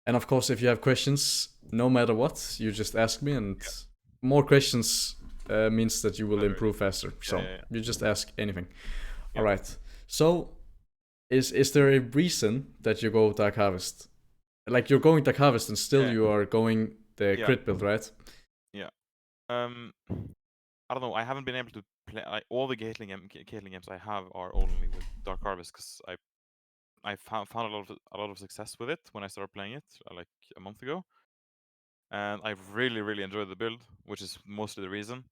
And of course, if you have questions, no matter what, you just ask me, and more questions means that you will Better. improve faster. Yeah, So yeah, yeah. you just ask anything. All Yeah. right. So is there a reason that you go Dark Harvest? Like you're going Dark Harvest and still Yeah. you are going the Yeah. crit build, right? Yeah. I don't know. I haven't been able to play all the Caitlyn games I have are only with Dark Harvest because I found a lot of success with it when I started playing it like a month ago, and I really enjoyed the build, which is mostly the reason.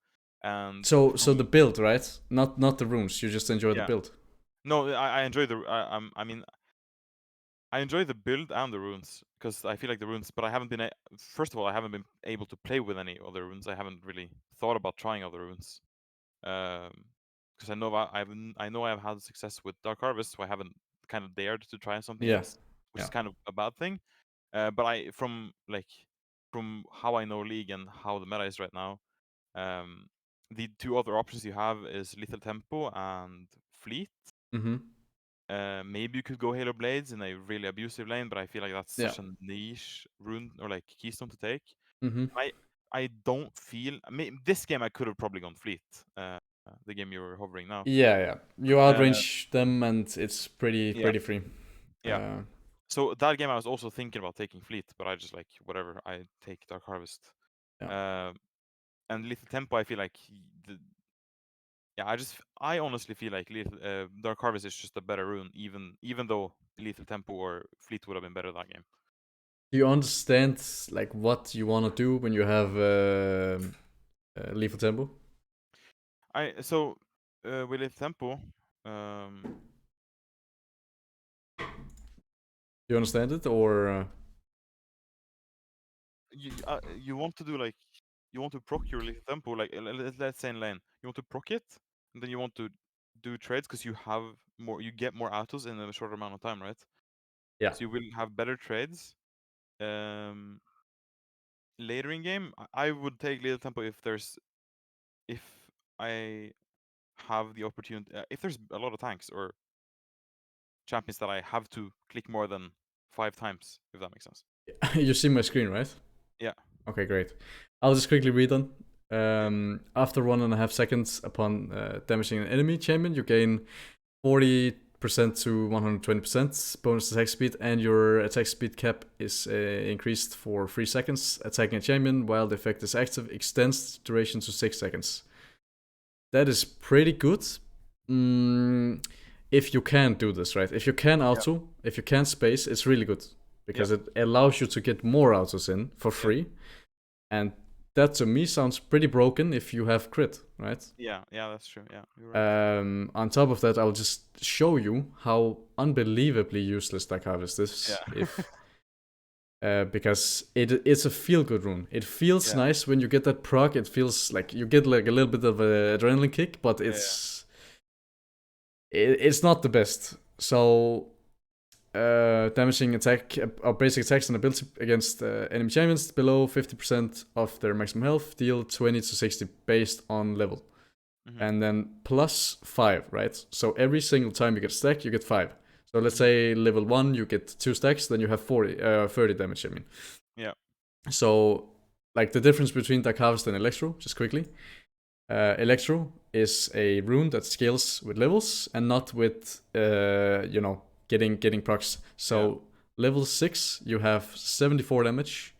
And So the from build, right? Not the runes. You just enjoy the yeah, build. no, I enjoy the I mean I enjoy the build and the runes because I feel like the runes, but I haven't been first of all I haven't been able to play with any other runes. I haven't really thought about trying other runes. Because I know I've had success with Dark Harvest, so I haven't kind of dared to try something Yeah. else, which Yeah. is kind of a bad thing. But from how I know League and how the meta is right now, um, the two other options you have is Lethal Tempo and Fleet. Mm-hmm. Maybe you could go Halo Blades in a really abusive lane, but I feel like that's Yeah. such a niche rune or like keystone to take. Mm-hmm. I I don't feel. This game I could have probably gone Fleet. The game you were hovering now. Yeah, yeah. You Uh, outrange them, and it's yeah, pretty free. yeah. Uh, So that game I was also thinking about taking Fleet, but I just like whatever. I take Dark Harvest. yeah. Uh, and Little Tempo, I feel like yeah. I honestly feel like Dark Harvest is just a better rune, even though Lethal Tempo or Fleet would have been better that game. Do you understand like what you want to do when you have lethal tempo? With Lethal Tempo, um, Do you understand it or? you want to do like you want to proc your Lethal Tempo like let's say in lane you want to proc it, and then you want to do trades because you get more autos in a shorter amount of time, right? Yeah. So you will have better trades. Um, Later in game, I would take Lethal Tempo if I have the opportunity, if there's a lot of tanks or champions that I have to click more than 5 times, if that makes sense. You see my screen, right? Yeah. Okay, great. I'll just quickly read on. Yeah. After 1.5 seconds upon damaging an enemy champion, you gain 40% to 120% bonus attack speed, and your attack speed cap is increased for 3 seconds. Attacking a champion while the effect is active extends the duration to 6 seconds. That is pretty good. If you can do this, right? If you can Yeah. auto, if you can space, it's really good Yeah. because it allows you to get more autos in for Yeah. free. And that to me sounds pretty broken if you have crit, right? Yeah. Yeah. That's true. Yeah, you're right. On top of that, I'll just show you how unbelievably useless Dark Harvest is Yeah. if because it's a feel good rune. It feels Yeah. nice when you get that proc. It feels like you get like a little bit of an adrenaline kick, but Yeah. Yeah. it's not the best. So damaging attack or basic attacks and ability against enemy champions below 50% of their maximum health deal 20 to 60 based on level. Mm-hmm. And then plus 5, right? So every single time you get a stack, you get 5. So let's Mm-hmm. say level 1, you get 2 stacks, then you have 30 damage, I mean. Yeah. So, like the difference between Dark Harvest and Electro, just quickly. Electro is a rune that scales with levels and not with, getting procs. Yeah. So, level 6, you have 74 damage.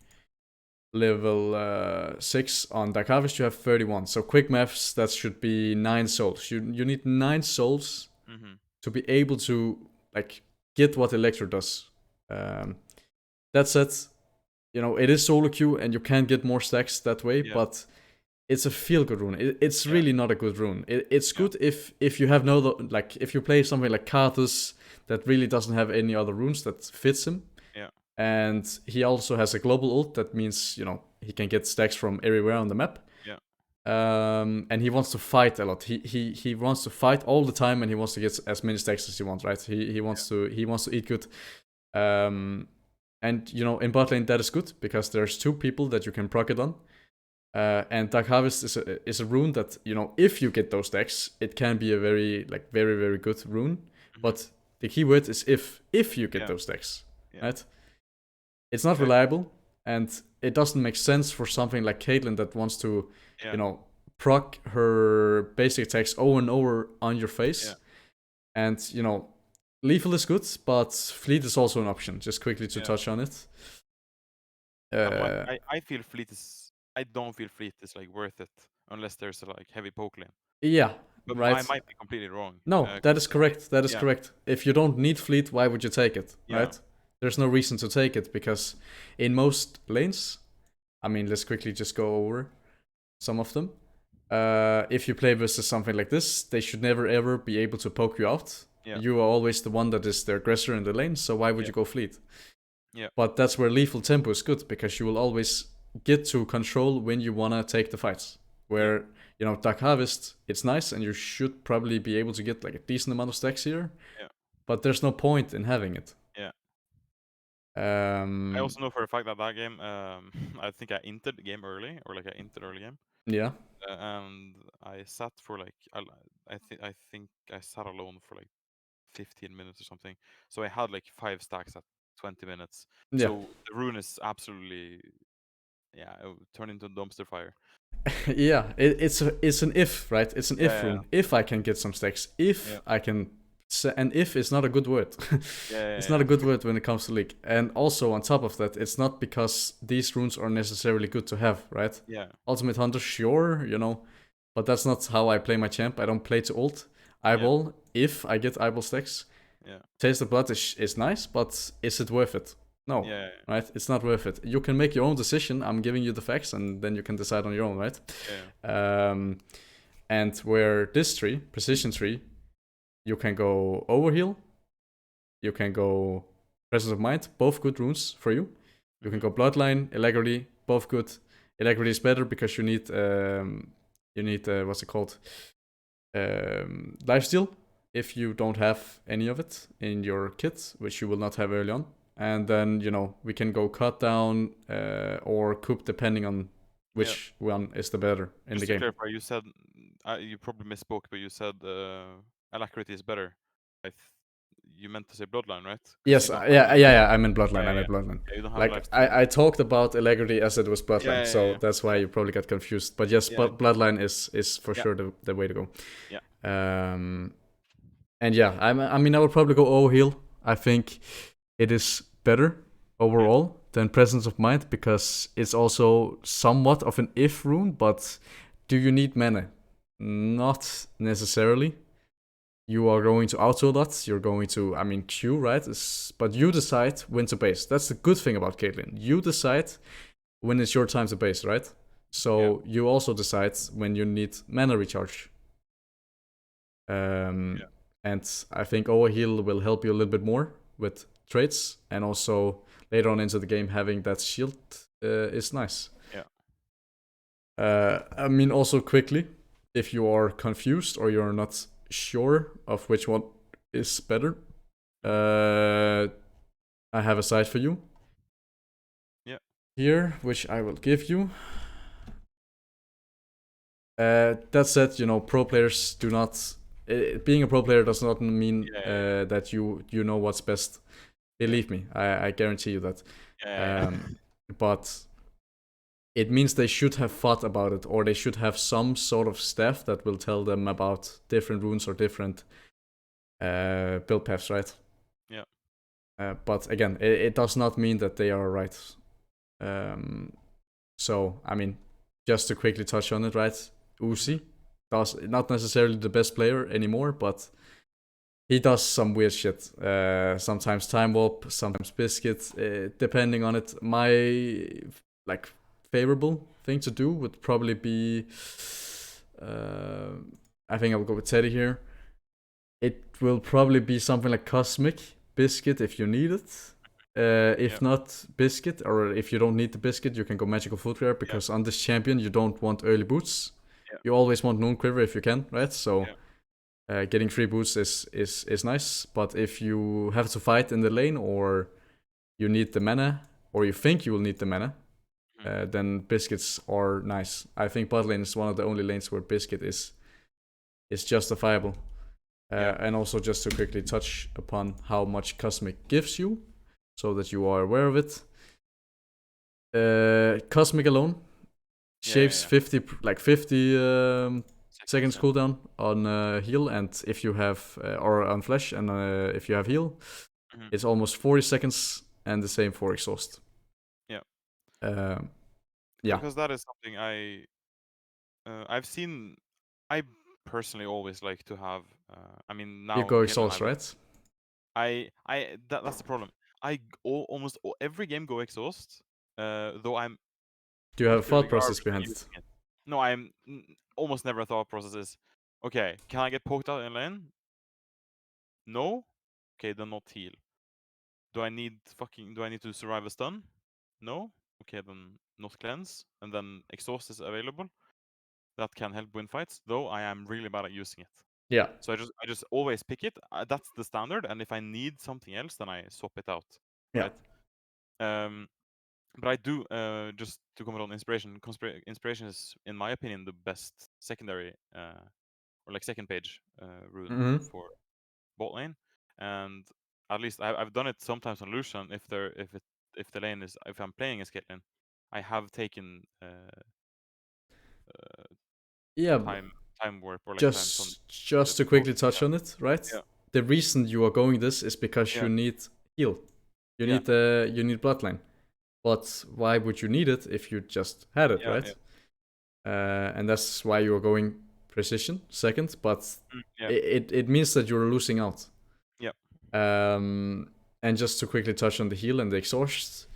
Level 6 on Dark Harvest, you have 31. So, quick maths, that should be 9 souls. You need 9 souls Mm-hmm. to be able to, like, get what Electro does. That said, it is solo queue and you can get more stacks that way, Yeah. but it's a feel good rune. It's Yeah. really not a good rune. It's Yeah. good if you have if you play something like Karthus that really doesn't have any other runes that fits him, Yeah. and he also has a global ult that means he can get stacks from everywhere on the map. Yeah. And he wants to fight a lot. He wants to fight all the time, and he wants to get as many stacks as he wants. Right? He wants to eat good. And in bot lane that is good because there's 2 people that you can proc it on. And Dark Harvest is a rune that if you get those decks, it can be a very very good rune. Mm-hmm. But the key word is if you get Yeah. those decks, Yeah. right? It's not Yeah. reliable, and it doesn't make sense for something like Caitlyn that wants to, Yeah. you know, proc her basic attacks over and over on your face. Yeah. And, you know, lethal is good, but fleet is also an option. Just quickly to Yeah. touch on it. I feel fleet is. I don't feel fleet is like worth it unless there's a like heavy poke lane. Yeah, But I right. might be completely wrong. No, that is correct. That is yeah. correct. If you don't need fleet, why would you take it, Yeah. right? There's no reason to take it because in most lanes, I mean, let's quickly just go over some of them. If you play versus something like this, they should never ever be able to poke you out. Yeah. You are always the one that is the aggressor in the lane, so why would Yeah. you go fleet? Yeah. But that's where lethal tempo is good because you will always get to control when you wanna take the fights. Where you know Dark Harvest, it's nice and you should probably be able to get like a decent amount of stacks here. Yeah. But there's no point in having it. Yeah. Um, I also know for a fact that game, I think I entered the game early, or like I entered early game, yeah. and I sat for like I think I sat alone for like 15 minutes or something. So I had like 5 stacks at 20 minutes. Yeah. So the rune is absolutely, it would turn into a dumpster fire. Yeah, it's an if, right? It's an if Yeah. rune. If I can get some stacks, if Yeah. I can, and if is not a good word. Yeah. It's not a good word when it comes to League. And also on top of that, it's not because these runes are necessarily good to have, right? Yeah. Ultimate Hunter, sure, you know, but that's not how I play my champ. I don't play to ult. Eyeball, if I get eyeball stacks. Yeah. Taste the blood is nice, but is it worth it? No, Yeah. right? It's not worth it. You can make your own decision. I'm giving you the facts, and then you can decide on your own, right? Yeah. And where this tree, precision tree, you can go overheal, you can go presence of mind, both good runes for you. You can go bloodline, alacrity, both good. Alacrity is better because you need what's it called? Lifesteal if you don't have any of it in your kit, which you will not have early on. And then, you know, we can go cut down or coup depending on which one is the better in Just the to game. clarify, you said you probably misspoke, but you said alacrity is better. You meant to say bloodline, right? Yes, yeah. I'm in bloodline. Yeah, I'm in bloodline. Yeah, you don't have Like lifesteal. I talked about alacrity as it was bloodline, so Yeah. that's why you probably got confused. But yes, Yeah. bloodline is for sure the way to go. Yeah. And yeah, I mean I would probably go overheal. I think it is better overall than presence of mind because it's also somewhat of an if rune. But do you need mana? Not necessarily. You are going to auto that. You're going to, I mean, Q, right? But you decide when to base. That's the good thing about Caitlyn. You decide when it's your time to base, right? So you also decide when you need mana recharge. And I think overheal will help you a little bit more with traits, and also later on into the game having that shield is nice. I mean, also quickly, if you are confused or you're not sure of which one is better, I have a site for you. Here, which I will give you. That said, you know, pro players do not. Being a pro player does not mean that you know what's best. Believe me, I guarantee you that. But it means they should have thought about it, or they should have some sort of staff that will tell them about different runes or different build paths, right? But again, it does not mean that they are right. So, I mean, just to quickly touch on it, right? Uzi does not necessarily the best player anymore, but he does some weird shit. Sometimes time warp, sometimes biscuit, depending on it. My like favorable thing to do would probably be, I think I'll go with Teddy here. It will probably be something like Cosmic Biscuit if you need it. If not Biscuit, or if you don't need the Biscuit, you can go Magical Footwear, because on this champion you don't want early boots. You always want Noon Quiver if you can, right? So getting free boots is nice. But if you have to fight in the lane, or you need the mana, or you think you will need the mana, then Biscuits are nice. I think bot lane is one of the only lanes where Biscuit is justifiable. And also just to quickly touch upon how much Cosmic gives you, so that you are aware of it. Cosmic alone shaves Yeah. 50 seconds Yeah. cooldown on heal, and if you have or on flash, and if you have heal, Mhm. it's almost 40 seconds, and the same for exhaust. Yeah. Um, yeah, Because that is something I've seen. I personally always like to have. I mean, you now go in Caitlyn, exhaust, right? that's the problem. Almost every game go exhaust. Though I'm Do you have a thought utterly process garbage at behind it? using it. No, almost never a thought process is, okay, can I get poked out in lane? No? Okay, then not heal. Do I need to survive a stun? No? Okay, then not cleanse. And then exhaust is available. That can help win fights, though I am really bad at using it. Yeah. So I just always pick it. That's the standard, and if I need something else, then I swap it out. Yeah. Right? But I do, just to comment on inspiration. Inspiration is, in my opinion, the best secondary, or like second page rune Mm-hmm. for bot lane. And at least I've done it sometimes on Lucian. If the lane is, if I'm playing as Caitlyn, I have taken uh, Yeah. time warp, or like time stun Just to both. quickly touch on it, right? Yeah, The reason you are going this is because yeah, you need heal. yeah, You need bloodline. But why would you need it if you just had it, yeah, yeah, right? And that's why you are going precision second. But yeah, it means that you're losing out. yeah, And just to quickly touch on the heal and the exhaust,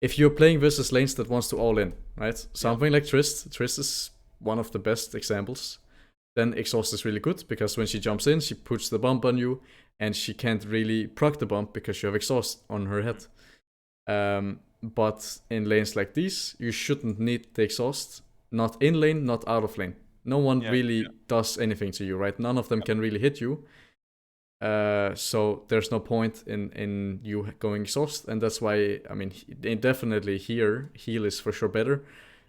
if you're playing versus lanes that wants to all in, right? yeah, Something like Trist is one of the best examples. Then exhaust is really good because when she jumps in, she puts the bump on you, and she can't really proc the bump because you have exhaust on her head. But in lanes like these, you shouldn't need the exhaust. Not in lane, not out of lane. No one yeah, really does anything to you, right? None of them yeah, can really hit you. So there's no point in you going exhaust, and that's why I mean definitely here heal is for sure better,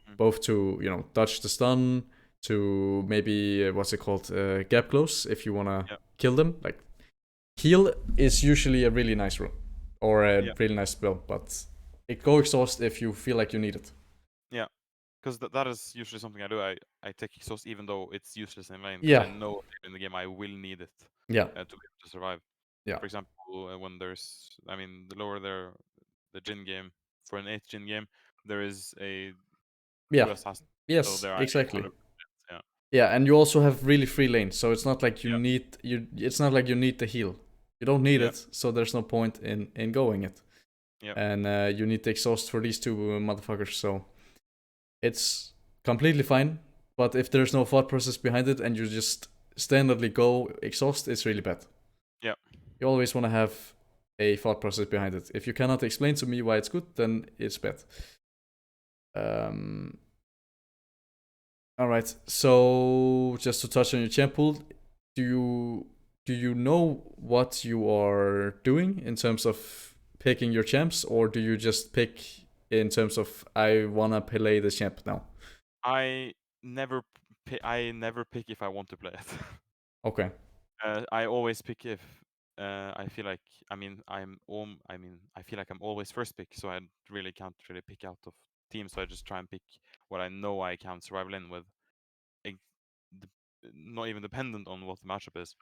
mm, both to dodge the stun, to maybe what's it called, gap close if you wanna yeah, kill them. Like heal is usually a really nice rule or a yeah, really nice spell, but it go exhaust if you feel like you need it. yeah. Because that is usually something I do. I take exhaust even though it's useless in lane, because I Yeah, know in the game I will need it yeah, to be able to survive. yeah, For example, when there's, I mean, the lower the Jin game, for an 8th Jin game, there is a yeah. 2 assassin. So Yes, there I need exactly. 100%. Yeah, Yeah, and you also have really free lanes, so it's not like you yeah, need you. It's not like you need the heal. You don't need yeah, it, so there's no point in going it. yeah, And you need the exhaust for these two motherfuckers, so it's completely fine. But if there's no thought process behind it and you just standardly go exhaust, it's really bad. yeah, You always want to have a thought process behind it. If you cannot explain to me why it's good, then it's bad. Um, all right. So just to touch on your champ pool, do you know what you are doing in terms of picking your champs, or do you just pick in terms of I wanna play the champ now? I I never pick if I want to play it. Okay. I always pick if I feel like, I feel like I'm always first pick, so I really can't really pick out of teams. So I just try and pick what I know I can survival in with, ex- not even dependent on what the matchup is,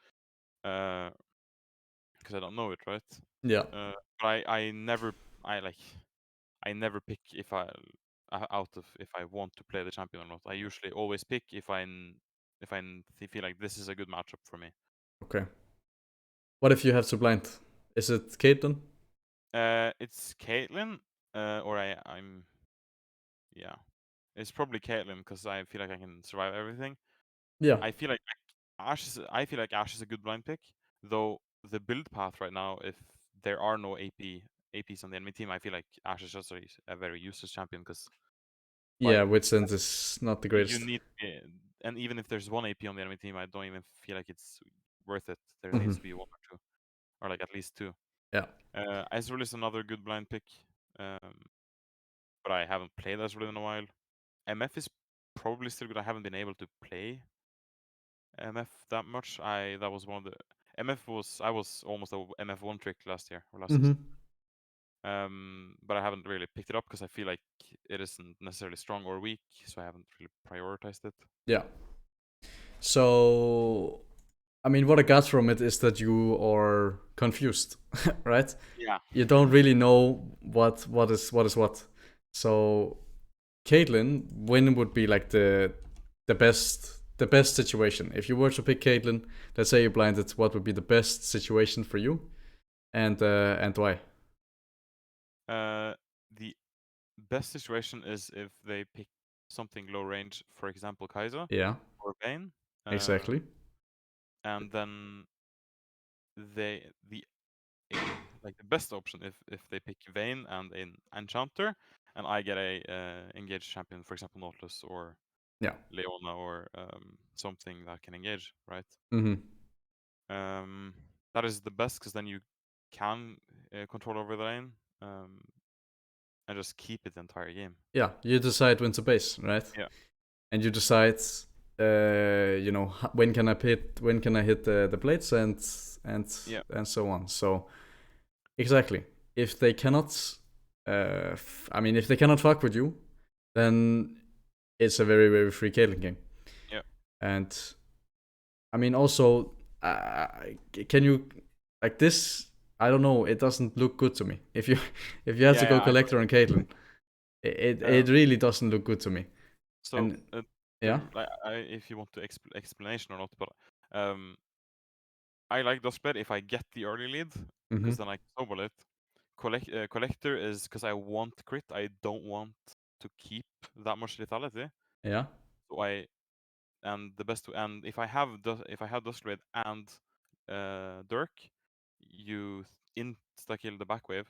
because I don't know it, right? Yeah. But I like I never pick if out of if I want to play the champion or not. I usually always pick if feel like this is a good matchup for me. Okay. What if you have to blind? Is it Caitlyn? It's Caitlyn, or I'm yeah, it's probably Caitlyn because I feel like I can survive everything. Yeah. I feel like I feel like Ashe is a good blind pick, though the build path right now, if there are no APs on the enemy team, I feel like Ashe is just a very useless champion because Yeah, like Witsend is not the you greatest. need, and even if there's one AP on the enemy team, I don't even feel like it's worth it. There Hmm. needs to be one or two, or like at least two. Yeah. Ezreal is another good blind pick, um, but I haven't played Ezreal in a while. MF is probably still good. I haven't been able to play MF that much. That was one of the MF was I was almost a MF one trick last year or last Hmm. season. But I haven't really picked it up because I feel like it isn't necessarily strong or weak, so I haven't really prioritized it. Yeah. So, I mean, what I got from it is that you are confused, right? Yeah. You don't really know what is what. So, Caitlyn, when would be like the best situation? If you were to pick Caitlyn, let's say you blinded, what would be the best situation for you, and why? The best situation is if they pick something low range, for example, Kai'Sa Yeah, or Vayne, exactly. and then the like the best option if they pick Vayne and an Enchanter, and I get a engaged champion, for example, Nautilus or Yeah. Leona or something that can engage, right? Mm-hmm. That is the best because then you can control over the lane and just keep it the entire game. Yeah, you decide when to base, right? Yeah. And you decide, when can I hit the blades Yeah. and so on. So exactly, if they cannot, if they cannot fuck with you, then it's a very very free Caitlyn game. Yeah. And I mean also, can you like this? I don't know. It doesn't look good to me. If you if you have to Yeah. go Yeah. I collector on Caitlyn, it really doesn't look good to me. So And yeah, if you want to explanation or not, but I like Duskblade if I get the early lead mm-hmm. because then I can snowball it. Collector is because I want crit. I don't want to keep that much lethality. Yeah, So and if I have Duskblade and Dirk, you insta kill the back wave.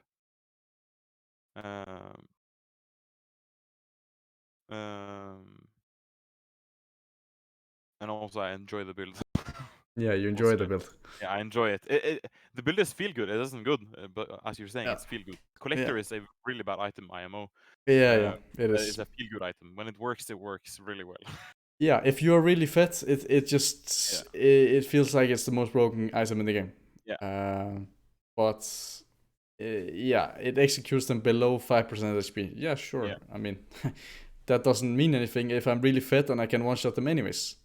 Um, um, and also I enjoy the build. yeah, you enjoy the Mostly. build. Yeah, I enjoy it. The build is feel good. It isn't good, but as you're saying, Yeah, it's feel good. yeah, Collector is a really bad item, IMO. yeah. It But it's is. a feel good item. When it works really well. Yeah, if you're really fat, it Yeah, just it feels like it's the most broken item in the game. yeah, But yeah, it executes them below 5% HP. Yeah, sure. yeah, I mean, that doesn't mean anything if I'm really fat and I can one shot them anyways,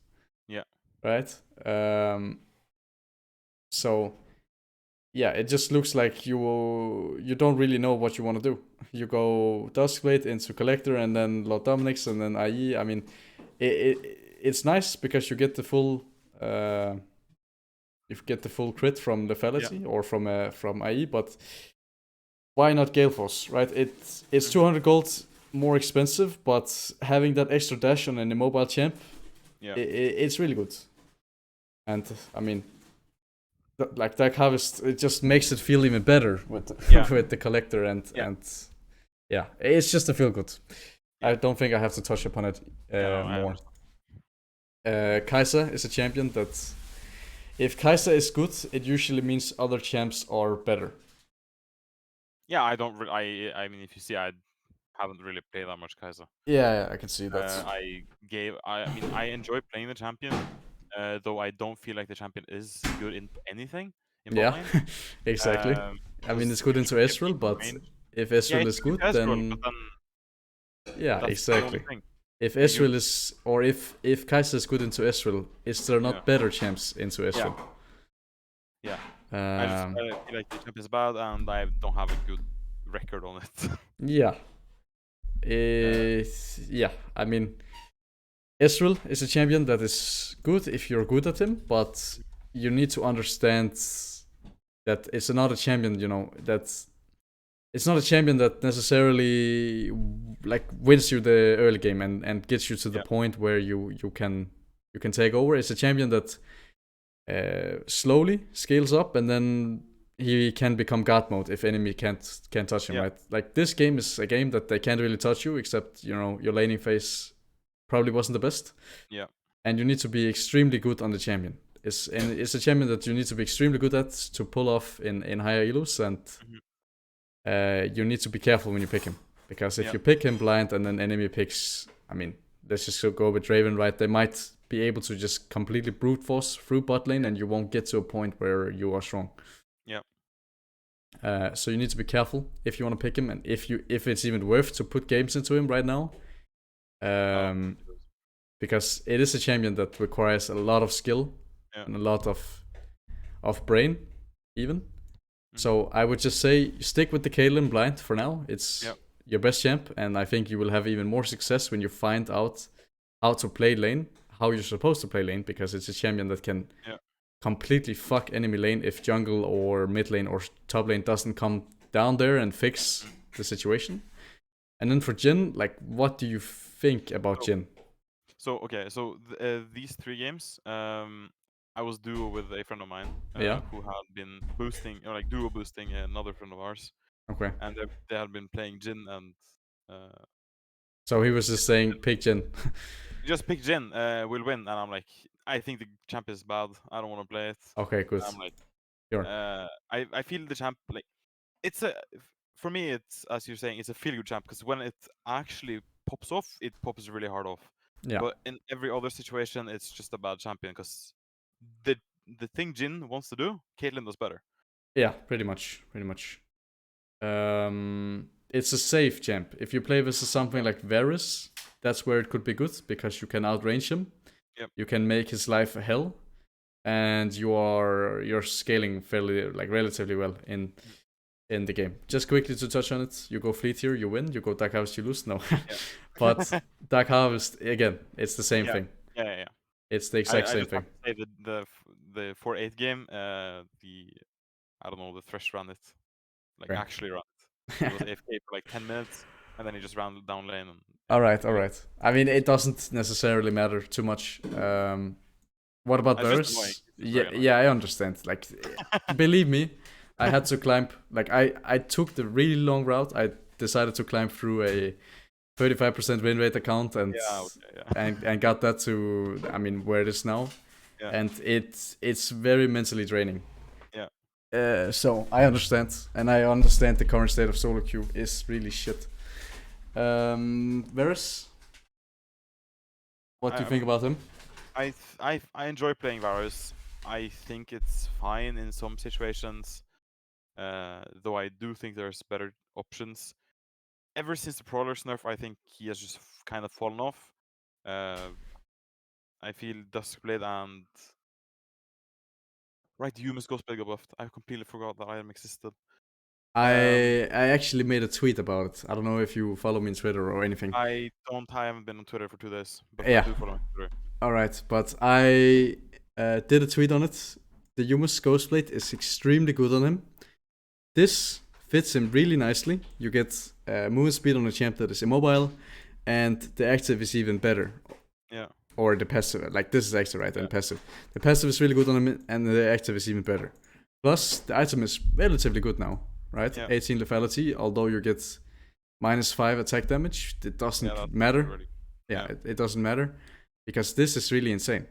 yeah, right? So yeah, it just looks like you don't really know what you want to do. You go Duskblade into Collector and then Lord Dominic's and then IE. I mean, it's nice because you get the full crit from yeah. lethality or from IE, but why not Gale Force, right? It's Mhm. 200 gold more expensive, but having that extra dash on an immobile champ, Yeah, it's really good. And I mean, like Dark Harvest, it just makes it feel even better with yeah, with the collector yeah, and yeah, it's just a feel good. yeah, I don't think I have to touch upon it yeah. No, I more. understand. Kai'Sa is a champion that if Kai'Sa is good, it usually means other champs are better. Yeah, I don't. I mean, if you see, I haven't really played that much Kai'Sa. Yeah, I can see that. I mean, I enjoy playing the champion, though I don't feel like the champion is good in anything in bot Yeah, lane. exactly. I mean, Because it's good you into should be a Ezreal, peak but range. if Yeah, Ezreal it's is good good, into Ezreal, but then then yeah, that's the only exactly. thing. If Like you, Ezreal is, or if Kai'Sa is good into Ezreal, is there yeah, not better champs into yeah, Ezreal? yeah. Um, I feel like the champion is bad, and I don't have a good record on it. yeah, uh, yeah. I mean, Ezreal is a champion that is good if you're good at him, but you need to understand that it's not a champion. You know that it's not a champion that necessarily like wins you the early game and gets you to the yeah, point where you can take over. It's a champion that slowly scales up and then he can become god mode if enemy can't touch him, yeah, right? Like this game is a game that they can't really touch you except your laning phase probably wasn't the best, yeah, and you need to be extremely good on the champion. It's a champion that you need to be extremely good at to pull off in higher elos, and mhm, you need to be careful when you pick him, because if yeah, you pick him blind and then enemy picks, I mean, let's just go with Draven, right? They might be able to just completely brute force through bot lane, and you won't get to a point where you are strong. yeah. So you need to be careful if you want to pick him, and if it's even worth to put games into him right now. Because it is a champion that requires a lot of skill and a lot of brain, even. So I would just say stick with the Caitlyn blind for now. It's your best champ, and I think you will have even more success when you find out how to play lane, how you're supposed to play lane, because it's a champion that can completely fuck enemy lane if jungle or mid lane or top lane doesn't come down there and fix the situation. And then for Jhin, like, what do you think about Jhin? So okay, so these 3 games, I was duo with a friend of mine who had been boosting, or like duo boosting another friend of ours. Okay. And they had been playing Jhin, and so he was just saying pick Jhin. Just pick Jhin, we'll win. And I'm like, I think the champ is bad. I don't want to play it. Okay, good. And I'm like, sure. I feel the champ, like, it's for me, it's, as you're saying, it's a feel good champ, because when it actually pops off, it pops really hard off. Yeah. But in every other situation, it's just a bad champion, because the thing Jhin wants to do, Caitlyn does better. Yeah, pretty much. It's a safe champ. If you play versus something like Varus, that's where it could be good, because you can outrange him. Yep. You can make his life a hell, and you're scaling fairly, like, relatively well in the game. Just quickly to touch on it, you go fleet here, you win. You go Dark Harvest, you lose. No, but Dark Harvest, again, it's the same thing. Yeah. It's the exact same just thing. Have to say the 4-8 game, I don't know, the Thresh ran it, like actually ran it. He was AFK for like 10 minutes, and then he just ran down lane. And, all right. I mean, it doesn't necessarily matter too much. What about Varus? Yeah, I understand. Like, believe me, I had to climb. Like, I took the really long route. I decided to climb through a 35% win rate account and and got that to, I mean, where it is now. Yeah. And it's very mentally draining. Yeah. So I understand, and I understand the current state of solo queue is really shit. Varus, what do you think about him? I enjoy playing Varus. I think it's fine in some situations, though I do think there's better options. Ever since the Prowler's nerf, I think he has just kind of fallen off. I feel Duskblade and Humus Ghostblade got buffed. I completely forgot that item existed. I actually made a tweet about it. I don't know if you follow me on Twitter or anything. I haven't been on Twitter for 2 days, but I do follow me on Twitter. Alright, but I did a tweet on it. The Humus Ghostblade is extremely good on him. This fits him really nicely. You get movement speed on a champ that is immobile, and the active is even better. Yeah. Or the passive, like this is active, right? And passive. The passive is really good on him, and the active is even better. Plus, the item is relatively good now, right? 18 lethality, although you get -5 attack damage, it doesn't matter. It doesn't matter, because this is really insane.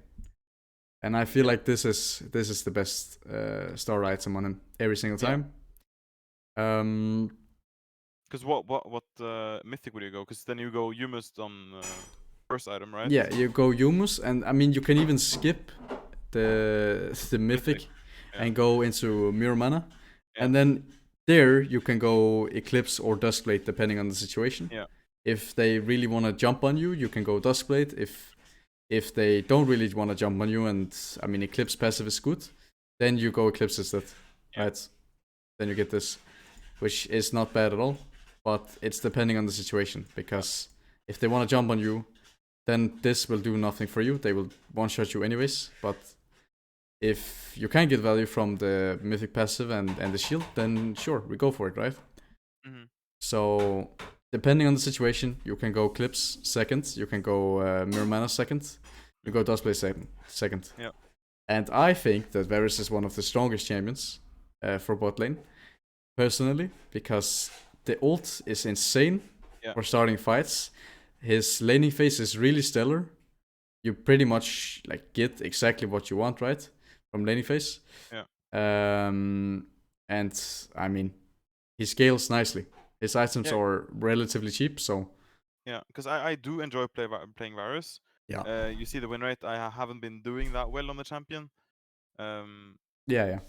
And I feel like this is the best star item on him every single time. Because what mythic would you go? Because then you go Humus on first item, right? Yeah, you go Humus, and I mean you can even skip the mythic and go into Mirror Mana, and then there you can go Eclipse or Duskblade depending on the situation. Yeah. If they really want to jump on you, you can go Duskblade. If they don't really want to jump on you, and I mean Eclipse passive is good, then you go Eclipse instead, right? Then you get this, which is not bad at all, but it's depending on the situation, because if they want to jump on you, then this will do nothing for you. They will one-shot you anyways, but if you can get value from the mythic passive and the shield, then sure, we go for it, right? Mm-hmm. So depending on the situation, you can go Eclipse second, you can go Mirror Mana second, you go Duskblade second. Yeah. And I think that Varus is one of the strongest champions for bot lane, personally, because the ult is insane for starting fights. His laning phase is really stellar. You pretty much like get exactly what you want, right, from laning phase. Yeah. And I mean, he scales nicely. His items are relatively cheap, so. Yeah, because I do enjoy playing Varus. Yeah. You see the win rate. I haven't been doing that well on the champion. Yeah.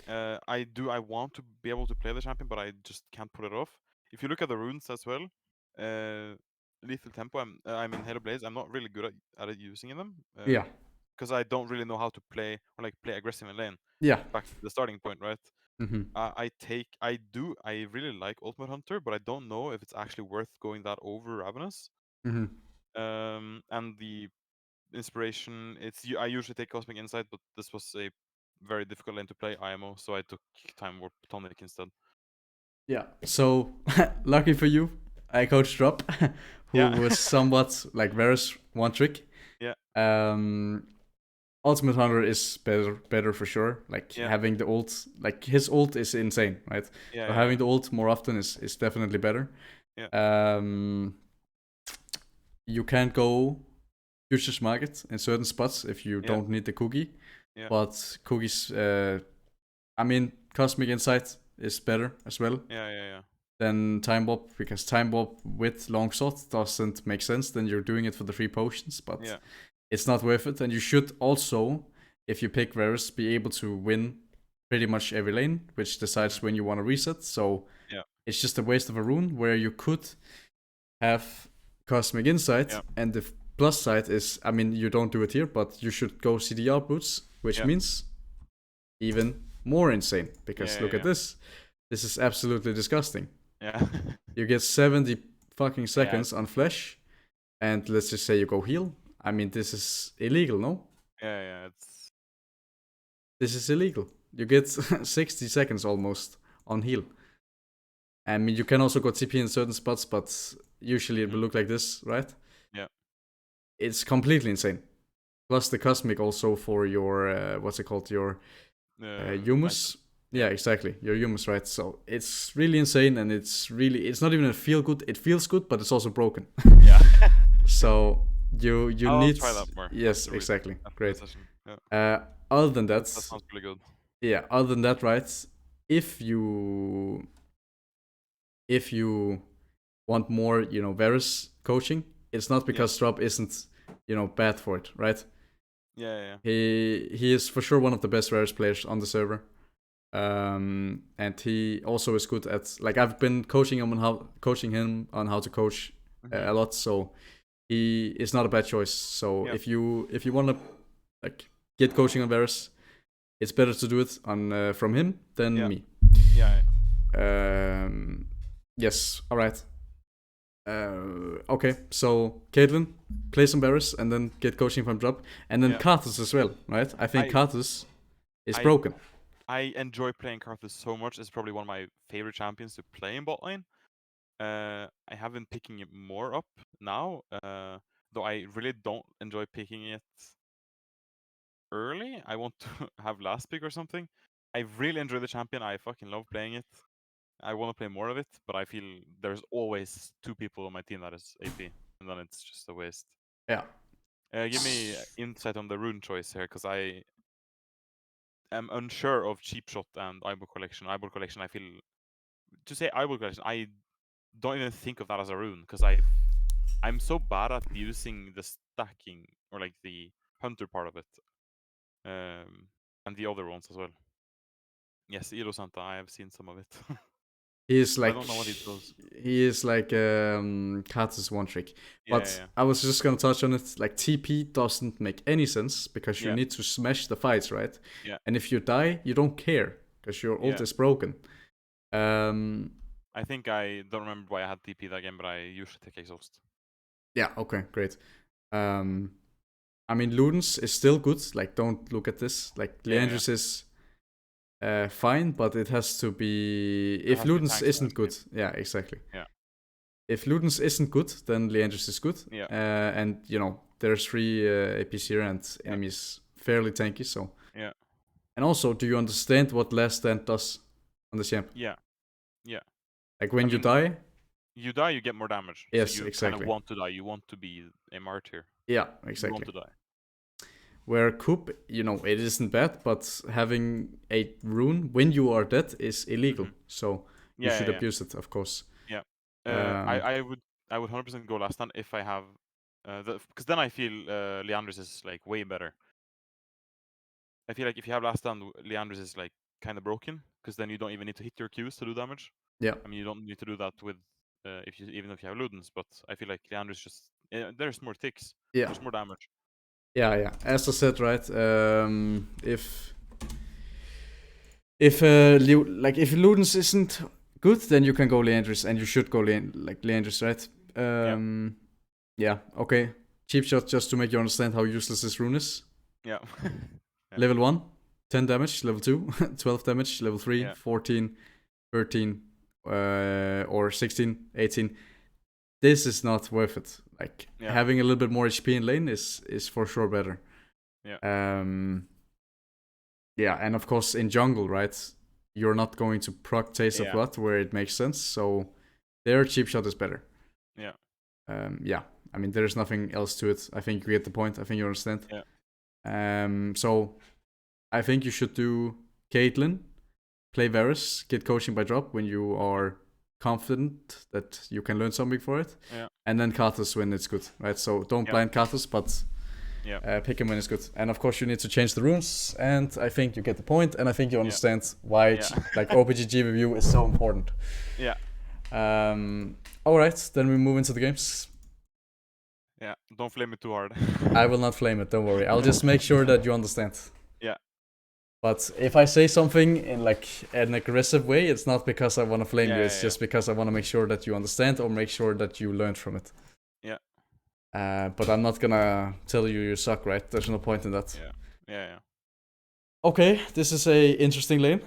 I want to be able to play the champion, but I just can't pull it off. If you look at the runes as well, lethal tempo. I'm in Halo Blaze. I'm not really good at it using them. Yeah. Because I don't really know how to play or like play aggressive in lane. Yeah. Back to the starting point, right? Mm-hmm. I really like Ultimate Hunter, but I don't know if it's actually worth going that over Ravenous. Mm-hmm. And the inspiration, I usually take Cosmic Insight, but this was a very difficult lane to play IMO, so I took Time Warp Tonic instead. Yeah. So lucky for you, I coached Drop, who Yeah. was somewhat like Varus one trick. Yeah. Ultimate Hunter is better for sure. Like Yeah. having the ult, like his ult is insane, right? Yeah. So Yeah. having the ult more often is definitely better. Yeah. You can't go futures market in certain spots if you Yeah. don't need the cookie. Yeah. But cookies, I mean, Cosmic Insight is better as well Yeah. Yeah. Yeah. than Time Warp, because Time Warp with Longsword doesn't make sense. Then you're doing it for the free potions, but Yeah. it's not worth it. And you should also, if you pick Varus, be able to win pretty much every lane, which decides when you want to reset. So Yeah. it's just a waste of a rune where you could have Cosmic Insight. Yeah. And the plus side is, I mean, you don't do it here, but you should go CDR boots, which Yeah. means even more insane. Because Yeah. look at this. This is absolutely disgusting. Yeah. You get 70 fucking seconds on flash, and let's just say you go heal. I mean, this is illegal, no? Yeah. Yeah. This is illegal. You get 60 seconds almost on heal. I mean, you can also go TP in certain spots, but usually it will look like this, right? Yeah. It's completely insane. Plus the cosmic also for your, what's it called? Your humus. Yeah, exactly. Your humus, right? So it's really insane, and it's not even a feel good. It feels good, but it's also broken. Yeah. So you I'll need. try that more. Yes, exactly. Great. Yeah. Other than that sounds really good. Yeah, other than that, right? If you want more, Varus coaching, it's not because Drop isn't, bad for it, right? Yeah. He is for sure one of the best Varus players on the server. And he also is good at, like, I've been coaching him on how to coach a lot, so he is not a bad choice. So if you want to like get coaching on Varus, it's better to do it on from him than me. Yeah. Yes. All right. Okay. So Caitlyn, play some Varus and then get coaching from Drop, and then Karthus as well, right? I think Karthus is broken. I enjoy playing Karthus so much. It's probably one of my favorite champions to play in bot lane. I have been picking it more up now, though I really don't enjoy picking it early. I want to have last pick or something. I really enjoy the champion. I fucking love playing it. I want to play more of it, but I feel there's always two people on my team that is AP, and then it's just a waste. Yeah. Give me insight on the Rune Choice here, because I am unsure of Cheap Shot and Eyeball Collection. Eyeball Collection, I feel... To say Eyeball Collection, I don't even think of that as a rune, because I'm so bad at using the stacking, or like the hunter part of it. And the other ones as well. Yes, Ilo Santa, I have seen some of it. He is like... I don't know what he does. He is like Karthus one trick. But Yeah. I was just gonna touch on it. Like, TP doesn't make any sense because you need to smash the fights, right? Yeah. And if you die, you don't care because your ult is broken. I think I don't remember why I had TP that game, but I usually take exhaust. Yeah. Okay. Great. I mean, Ludens is still good. Like, don't look at this. Like, Leandris is fine, but it has to be... If Ludens isn't good... Yeah, exactly. Yeah. If Ludens isn't good, then Leandris is good. Yeah. And, there's 3 APs here and enemies fairly tanky, so... Yeah. And also, do you understand what Last Stand does on the champ? Yeah. Like, when you die... You die, you get more damage. Yes, so you exactly. kind of want to die. You want to be a martyr. Yeah, exactly. You want to die. Where Coop, it isn't bad, but having a rune when you are dead is illegal. So you should abuse it, of course. Yeah. I would 100% go last stand if I have... because then I feel Leandris is like way better. I feel like if you have last stand, Leandris is like kind of broken, because then you don't even need to hit your Qs to do damage. Yeah. I mean, you don't need to do that with even if you have Ludens, but I feel like Leander's just there's more ticks. Yeah. There's more damage. Yeah. As I said, right? If Ludens isn't good, then you can go Leandris, and you should go Leandris, right? Yeah. Okay. Cheap shot just to make you understand how useless this rune is. Yeah. Level 1, 10 damage. Level 2, 12 damage. Level 3, 14, 13, or 16, 18. This is not worth it. Like, having a little bit more HP in lane is for sure better. Yeah. Yeah, and of course in jungle, right? You're not going to proc Taste of Blood where it makes sense, so their cheap shot is better. Yeah. Yeah. I mean, there's nothing else to it. I think you get the point. I think you understand. Yeah. So I think you should do Caitlyn, play Varus, get coaching by drop when you are confident that you can learn something for it. Yeah. And then Karthus when it's good, right? So don't blind Karthus, but pick him when it's good. And of course you need to change the runes, and I think you get the point, and I think you understand why like OPGG review is so important. Yeah. Alright, then we move into the games. Yeah, don't flame it too hard. I will not flame it, don't worry. I'll just make sure that you understand. Yeah. But if I say something in like an aggressive way, it's not because I want to flame you. It's just because I want to make sure that you understand or make sure that you learn from it. Yeah. But I'm not gonna tell you suck, right? There's no point in that. Yeah. Okay, this is a interesting lane.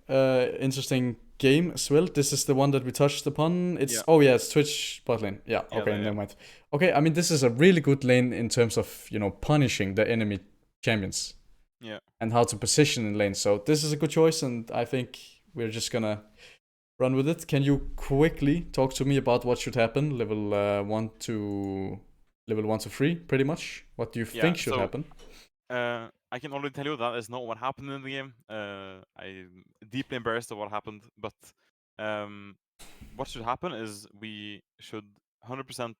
Interesting game as well. This is the one that we touched upon. It's it's Twitch bot lane. Yeah. Okay, never mind. Okay, I mean this is a really good lane in terms of punishing the enemy champions. Yeah. And how to position in lane. So this is a good choice, and I think we're just gonna run with it. Can you quickly talk to me about what should happen level 1 to 3, pretty much? What do you think should happen? I can already tell you that is not what happened in the game. I'm deeply embarrassed of what happened, but what should happen is we should 100%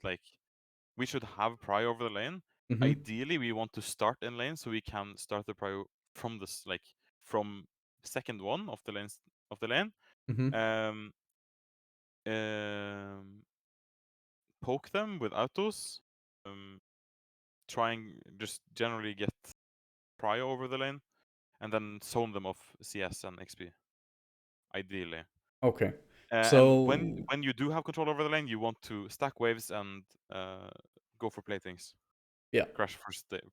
we should have prio over the lane. Mm-hmm. Ideally, we want to start in lane so we can start the prio from this from second one of the lane. Mm-hmm. Poke them with autos. Try and just generally get prio over the lane, and then zone them off CS and XP. Ideally. Okay. So and when you do have control over the lane, you want to stack waves and go for platings. Yeah. Crash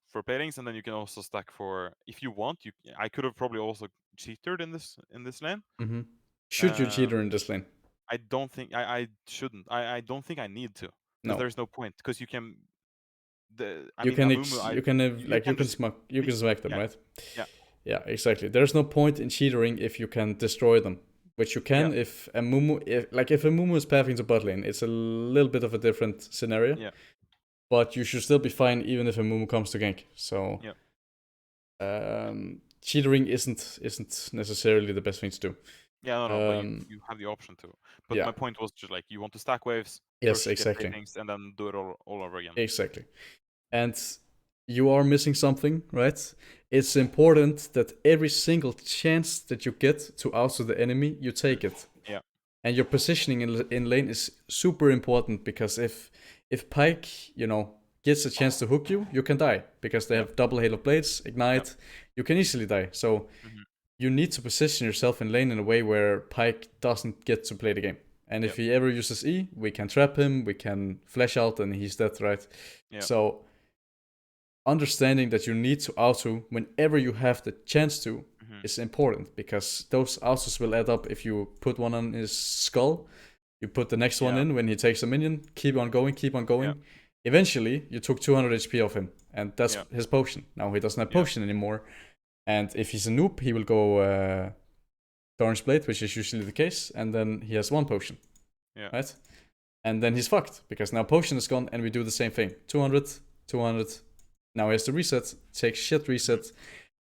for platings, and then you can also stack for if you want. I could have probably also cheated in this lane. Mm-hmm. Should you cheater in this lane? I don't think I shouldn't. I don't think I need to. No. There's no point because you can. You can smack them, right? Yeah. Yeah, exactly. There's no point in cheatering if you can destroy them, which you can if a Mumu is pathing to bot lane. It's a little bit of a different scenario. Yeah. But you should still be fine even if a Mumu comes to gank. So cheatering isn't necessarily the best thing to do. Yeah, no, but you have the option to. But my point was just you want to stack waves. Yes, exactly. And then do it all over again. Exactly. And you are missing something, right? It's important that every single chance that you get to oust the enemy, you take it. Yeah. And your positioning in lane is super important, because if Pyke, gets a chance to hook you, you can die, because they have double Hail of Blades, Ignite, you can easily die. So you need to position yourself in lane in a way where Pyke doesn't get to play the game. And if he ever uses E, we can trap him, we can flash out, and he's dead, right? Yeah. So understanding that you need to auto whenever you have the chance to is important, because those autos will add up. If you put one on his skull, you put the next one in when he takes a minion, keep on going. Yeah. Eventually, you took 200 HP off him, and that's his potion. Now he doesn't have potion anymore, and if he's a noob, he will go Thorn's Blade, which is usually the case, and then he has one potion, right? And then he's fucked, because now potion is gone, and we do the same thing. 200. Now he has to reset, take shit reset,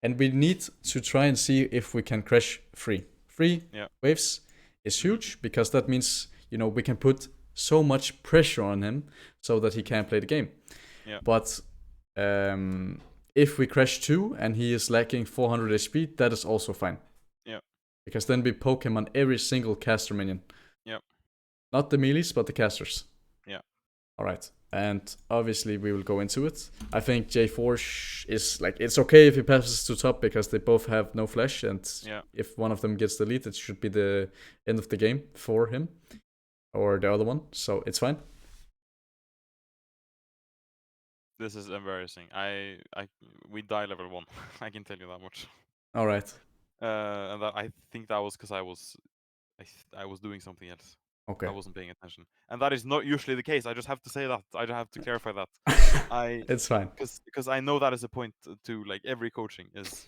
and we need to try and see if we can crash free. Free waves is huge, because that means, we can put so much pressure on him so that he can't play the game. Yeah. But if we crash 2 and he is lacking 400 HP, that is also fine. Yeah. because then we poke him on every single caster minion. Yep. Not the melees, but the casters. Yeah. All right. And obviously we will go into it. I think J4 is like, it's okay if he passes to top because they both have no flash, and if one of them gets the lead, it should be the end of the game for him or the other one. So it's fine. This is embarrassing. We die level 1. I can tell you that much. All right. And that, I think that was because I was doing something else. Okay. I wasn't paying attention, and that is not usually the case. I just have to say that. I just have to clarify that. It's fine. Because I know that is a point to like every coaching is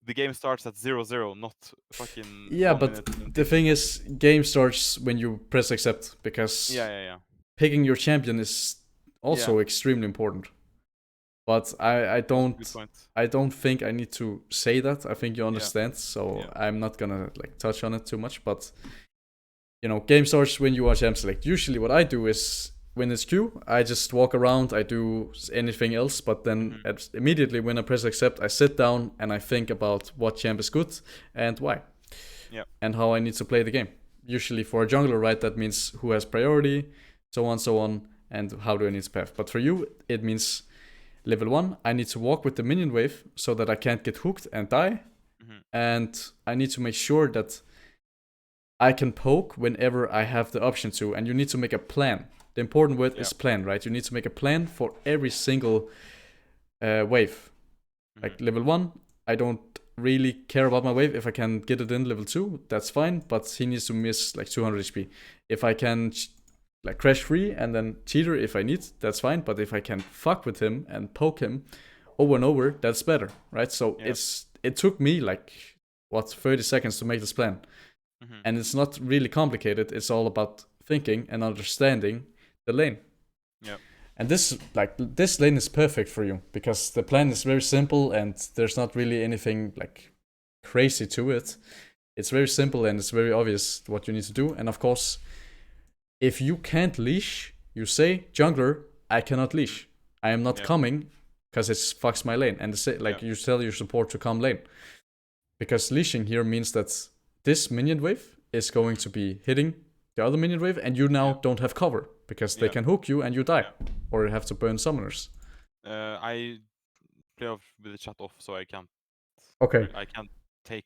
the game starts at 0-0, not fucking. Yeah, but the thing is, game starts when you press accept, because picking your champion is also extremely important. But I don't think I need to say that. I think you understand, so I'm not gonna like touch on it too much. But you know, game starts when you are champ select. Usually, what I do is when it's Q, I just walk around. I do anything else, but then immediately when I press accept, I sit down and I think about what champ is good and why, and how I need to play the game. Usually for a jungler, right, that means who has priority, so on, and how do I need to path. But for you, it means level 1, I need to walk with the minion wave so that I can't get hooked and die, and I need to make sure that I can poke whenever I have the option to, and you need to make a plan. The important word is plan, right? You need to make a plan for every single wave. Like level 1, I don't really care about my wave. If I can get it in level 2, that's fine, but he needs to miss like 200 HP. If I can like crash free and then cheater if I need, that's fine, but if I can fuck with him and poke him over and over, that's better, right? So it took me like 30 seconds to make this plan. And it's not really complicated. It's all about thinking and understanding the lane. And this lane is perfect for you because the plan is very simple and there's not really anything like crazy to it. It's very simple and it's very obvious what you need to do. And of course, if you can't leash, you say, jungler, I cannot leash. I am not coming because it fucks my lane. And you tell your support to come lane. Because leashing here means that this minion wave is going to be hitting the other minion wave, and you now don't have cover because they can hook you and you die, or you have to burn summoners. I play off with the chat off, so I can't. Okay. I can't take.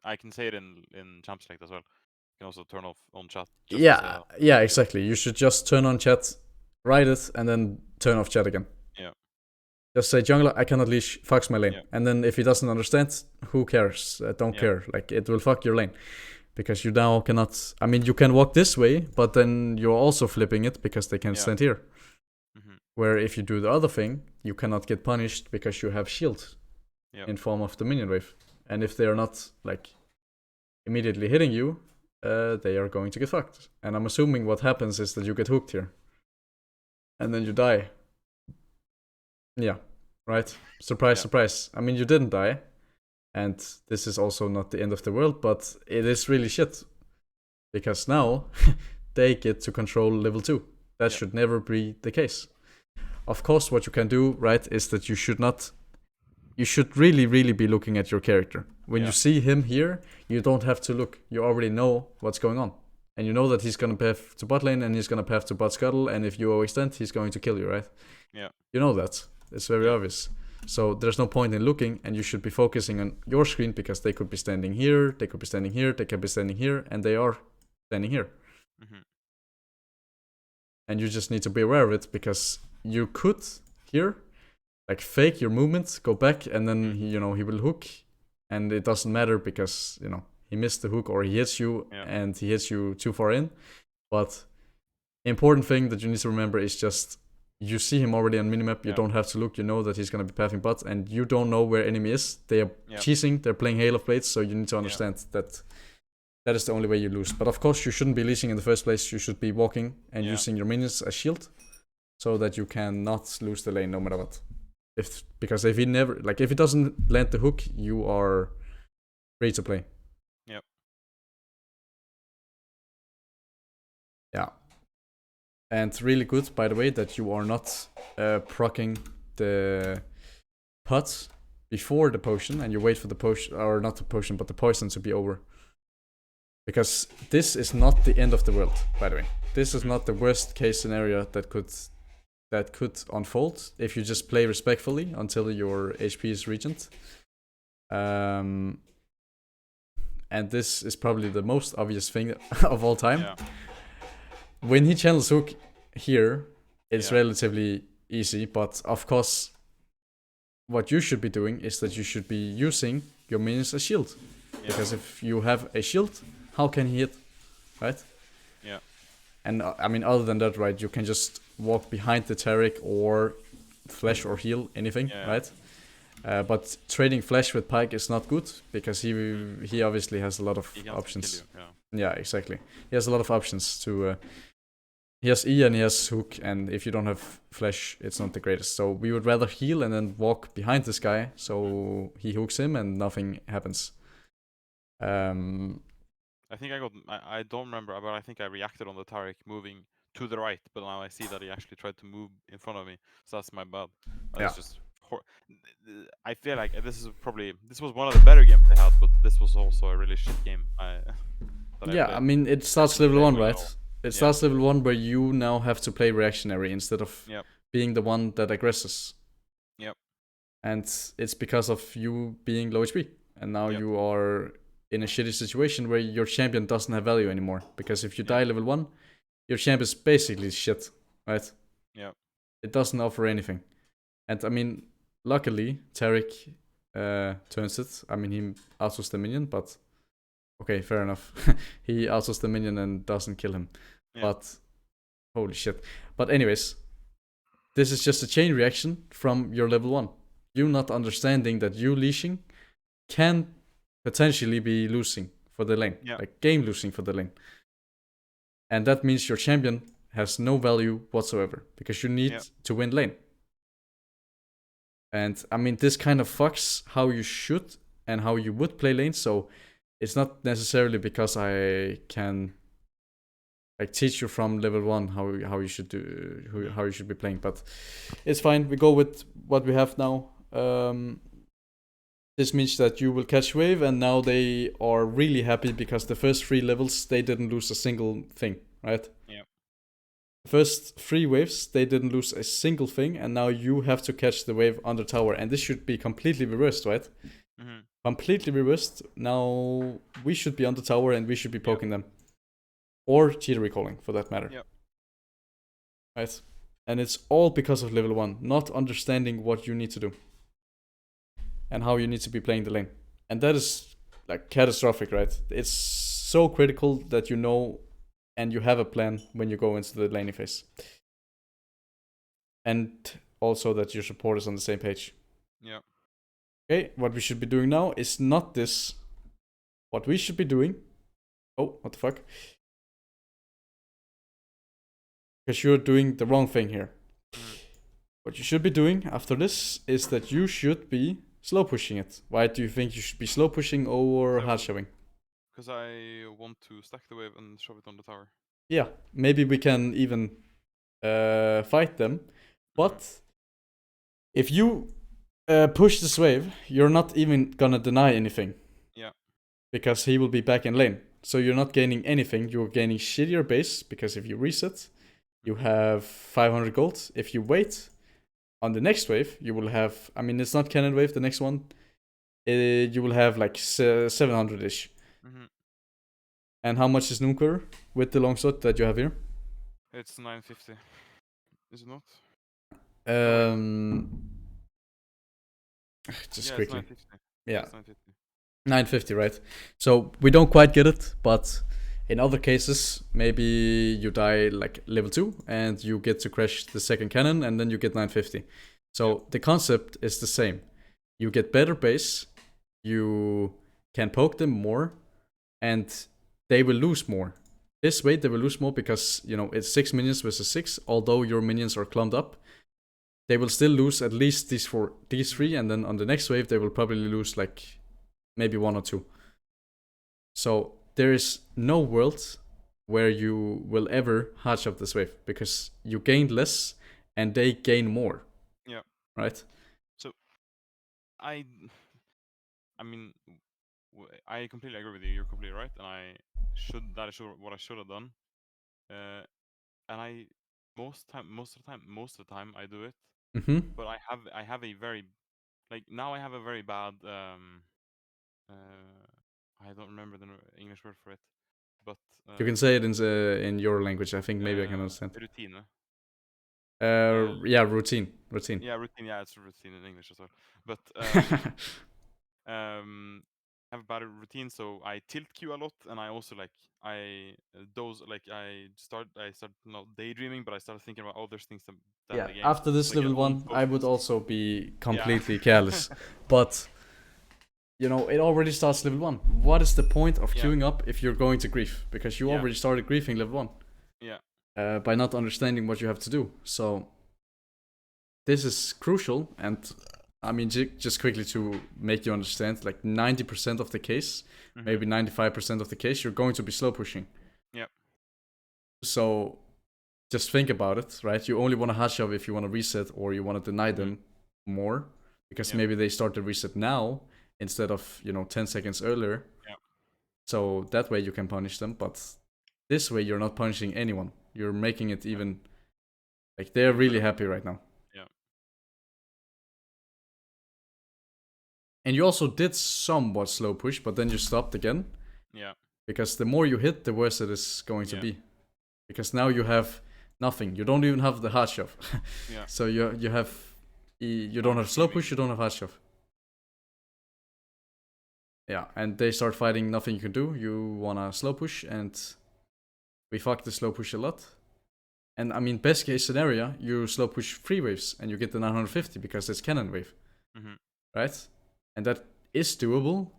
I can say it in champ select as well. You can also turn off on chat. Yeah, exactly. You should just turn on chat, write it, and then turn off chat again. Yeah. Just say, jungler, I cannot leash, fucks my lane. Yeah. And then if he doesn't understand, who cares? Don't care. Like, it will fuck your lane. Because you now cannot... I mean, you can walk this way, but then you're also flipping it because they can stand here. Where if you do the other thing, you cannot get punished because you have shield in form of the minion wave. And if they are not, like, immediately hitting you, they are going to get fucked. And I'm assuming what happens is that you get hooked here. And then you die. Yeah, right? Surprise, surprise. I mean, you didn't die. And this is also not the end of the world, but it is really shit. Because now, they get to control level 2. That should never be the case. Of course, what you can do, right, is that you should not... You should really, really be looking at your character. When you see him here, you don't have to look. You already know what's going on. And you know that he's going to path to bot lane and he's going to path to bot scuttle. And if you overextend, he's going to kill you, right? Yeah. You know that. It's very obvious. So there's no point in looking, and you should be focusing on your screen because they could be standing here, they could be standing here, they could be standing here, and they are standing here. And you just need to be aware of it because you could here like fake your movement, go back, and then he will hook, and it doesn't matter because he missed the hook or he hits you and he hits you too far in. But important thing that you need to remember is just you see him already on minimap, you don't have to look, you know that he's going to be pathing bot, and you don't know where enemy is. They are cheesing, they're playing Hail of Blades, so you need to understand that is the only way you lose. But of course, you shouldn't be leashing in the first place. You should be walking and using your minions as shield so that you cannot lose the lane no matter what. Because if he doesn't land the hook, you are free to play. Yep. Yeah. And really good, by the way, that you are not proccing the pots before the potion, and you wait for the potion, or not the potion, but the poison to be over. Because this is not the end of the world, by the way. This is not the worst case scenario that could unfold if you just play respectfully until your HP is regent. And this is probably the most obvious thing of all time. Yeah. When he channels Hook here, it's relatively easy, but of course, what you should be doing is that you should be using your minions as shield. Yeah. Because if you have a shield, how can he hit, right? Yeah. And I mean, other than that, right, you can just walk behind the Taric or flash or heal anything, right? But trading flash with Pyke is not good because he obviously has a lot of options. Yeah, exactly. He has a lot of options to. He has E and he has Hook, and if you don't have flash, it's not the greatest. So we would rather heal and then walk behind this guy so he hooks him and nothing happens. I think I don't remember, but I think I reacted on the Taric moving to the right, but now I see that he actually tried to move in front of me, so that's my bad. It's just I feel like this was one of the better games I had, but this was also a really shit game. I mean, it starts level 1, right? It starts level 1 where you now have to play reactionary instead of being the one that aggresses. Yep. And it's because of you being low HP, and now you are in a shitty situation where your champion doesn't have value anymore. Because if you die level 1, your champ is basically shit, right? Yeah. It doesn't offer anything. And I mean, luckily, Taric turns it. I mean, he autos the minion, but okay, fair enough. He autos the minion and doesn't kill him. Yeah. But holy shit. But anyways, this is just a chain reaction from your level 1. You not understanding that you leashing can potentially be losing for the lane. Like game losing for the lane. And that means your champion has no value whatsoever because you need to win lane. And I mean, this kind of fucks how you should and how you would play lane. So it's not necessarily because I can like teach you from level 1 how you should do how you should be playing, but it's fine. We go with what we have now. This means that you will catch wave, and now they are really happy because the first 3 levels they didn't lose a single thing, right? Yeah. The first 3 waves they didn't lose a single thing, and now you have to catch the wave on the tower, and this should be completely reversed, right? Mm-hmm. Completely reversed. Now we should be on the tower and we should be poking them, or cheater recalling for that matter. Yep. Right, and it's all because of level 1 not understanding what you need to do and how you need to be playing the lane, and that is like catastrophic, right? It's so critical that you know and you have a plan when you go into the laning phase, and also that your support is on the same page. Yeah. Okay, what we should be doing now is not this. What we should be doing... Oh, what the fuck? Because you're doing the wrong thing here. What you should be doing after this is that you should be slow pushing it. Why do you think you should be slow pushing or hard shoving? Because I want to stack the wave and shove it on the tower. Yeah, maybe we can even fight them. But if you push this wave, you're not even gonna deny anything. Yeah. Because he will be back in lane. So you're not gaining anything. You're gaining shittier base because if you reset, you have 500 gold. If you wait on the next wave, you will have... I mean, it's not cannon wave, the next one. You will have like 700-ish. Mm-hmm. And how much is Noonquer with the longsword that you have here? It's 950. Is it not? Just quickly. 950. Yeah. It's 950. 950, right? So we don't quite get it, but in other cases, maybe you die like level 2 and you get to crash the second cannon and then you get 950. So the concept is the same. You get better base, you can poke them more, and they will lose more. This way they will lose more because, you know, it's 6 minions versus 6, although your minions are clumped up. They will still lose at least these 3, and then on the next wave they will probably lose like maybe 1 or 2. So there is no world where you will ever hard shove this wave because you gain less and they gain more. Yeah. Right? So I mean, I completely agree with you. You're completely right, and that is what I should have done. And most of the time I do it. Mm-hmm. But I have a very now I have a very bad I don't remember the English word for it, but You can say it in your language. I think maybe I can understand. routine. Yeah, routine. Yeah, routine. Yeah, it's routine in English as well. But have a bad routine, so I tilt queue a lot, and I also I start daydreaming, but I started thinking about other things than Yeah, the game. after this So I get level 1, I would unfocused. also be completely Yeah. careless. But, you know, it already starts level 1. What is the point of Yeah. queuing up if you're going to grief? Because you Yeah. already started griefing level 1. Yeah. By not understanding what you have to do. So, this is crucial. And, I mean, just quickly to make you understand, like 90% of the case, maybe 95% of the case, you're going to be slow pushing. Yeah. So, just think about it, right? You only want to hard shove if you want to reset or you want to deny them more, because maybe they start the reset now instead of 10 seconds earlier. Yeah. So that way you can punish them, but this way you're not punishing anyone. You're making it even like they're really happy right now. Yeah. And you also did somewhat slow push, but then you stopped again. Yeah. Because the more you hit, the worse it is going to be. Because now you have nothing. You don't even have the hard shove. Yeah. So you don't have slow push, you don't have hard shove. Yeah, and they start fighting, nothing you can do. You wanna slow push, and we fuck the slow push a lot. And I mean, best case scenario, you slow push 3 waves and you get the 950 because it's cannon wave. Right? And that is doable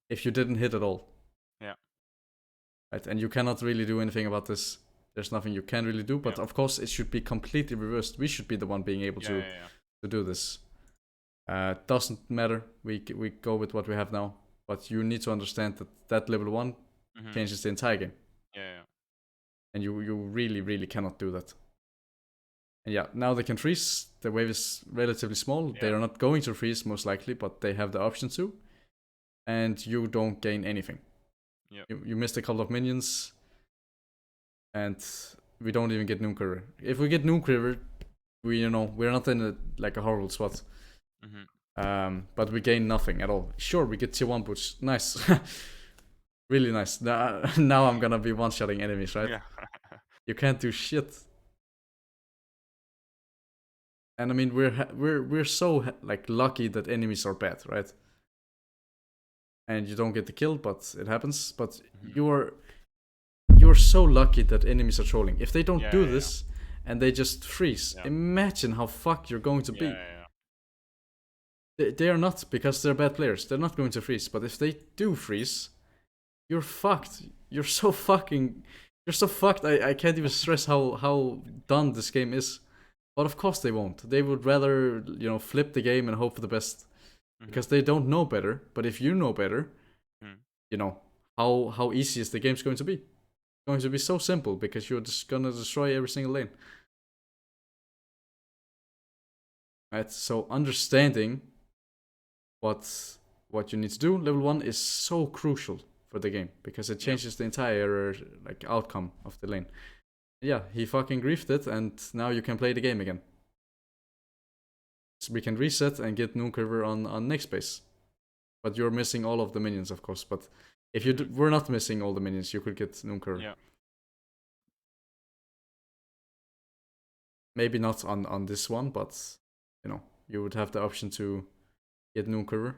if you didn't hit at all. Yeah. Right? And you cannot really do anything about this. There's nothing you can really do, but of course it should be completely reversed. We should be the one being able to do this. Doesn't matter. We go with what we have now. But you need to understand that level 1 changes the entire game. Yeah. And you really, really cannot do that. And yeah, now they can freeze. The wave is relatively small. Yeah. They are not going to freeze most likely, but they have the option to. And you don't gain anything. Yeah. You missed a couple of minions. And we don't even get Noon River. If we get Noon River, we're not in a horrible spot. But we gain nothing at all. Sure, we get tier 1 boots. Nice. Really nice. Now I'm gonna be one-shotting enemies, right? Yeah. You can't do shit. And I mean, we're so lucky that enemies are bad, right? And you don't get the kill, but it happens. But you're so lucky that enemies are trolling. If they don't do this and they just freeze, imagine how fucked you're going to be. They are not, because they're bad players. They're not going to freeze. But if they do freeze, you're fucked. You're so fucked. I can't even stress how done this game is. But of course they won't. They would rather, flip the game and hope for the best. Because they don't know better. But if you know better, how easy is the game's going to be? It's going to be so simple, because you're just gonna destroy every single lane. Right? So understanding what you need to do, level 1, is so crucial for the game, because it changes the entire outcome of the lane. Yeah, he fucking griefed it, and now you can play the game again. So we can reset and get Noon River on next base. But you're missing all of the minions, of course. But if you were not missing all the minions, you could get Noon River. Yeah. Maybe not on this one, but you would have the option to get Noon River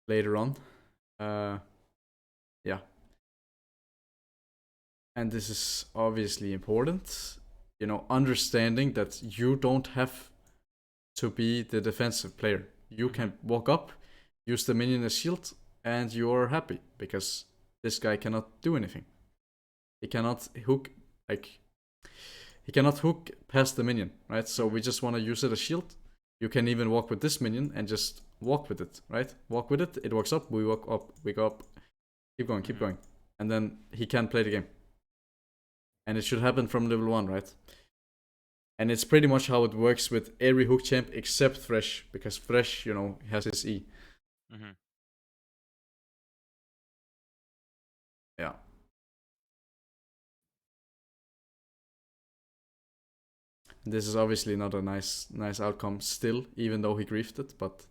later on. Yeah. And this is obviously important. Understanding that you don't have to be the defensive player. You can walk up, use the minion as shield, and you're happy, because this guy cannot do anything. He cannot hook past the minion, right? So we just want to use it as shield. You can even walk with this minion and just walk with it, right? Walk with it, it walks up, we walk up, we go up. Keep going. And then he can play the game. And it should happen from level 1, right? And it's pretty much how it works with every hook champ except Thresh, because Thresh, has his E. Mm-hmm. Yeah. This is obviously not a nice outcome still, even though he griefed it, but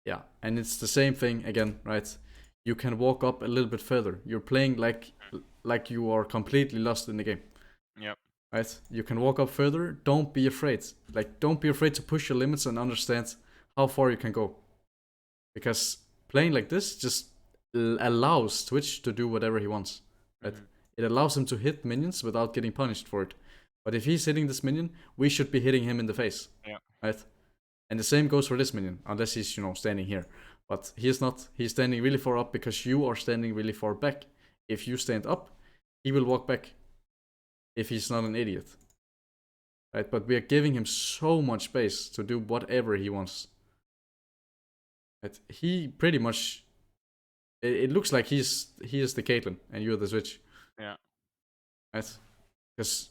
yeah, and it's the same thing again, right? You can walk up a little bit further. You're playing like you are completely lost in the game. Yep. Right? You can walk up further. Don't be afraid. Like, don't be afraid to push your limits and understand how far you can go. Because playing like this just allows Twitch to do whatever he wants. Right? Mm-hmm. It allows him to hit minions without getting punished for it. But if he's hitting this minion, we should be hitting him in the face. Yeah. Right? And the same goes for this minion, unless he's, standing here. But he's not. He's standing really far up because you are standing really far back. If you stand up, he will walk back. If he's not an idiot. Right? But we are giving him so much space to do whatever he wants. Right? He pretty much. It looks like he is the Caitlyn and you're the Switch. Yeah. Right? Because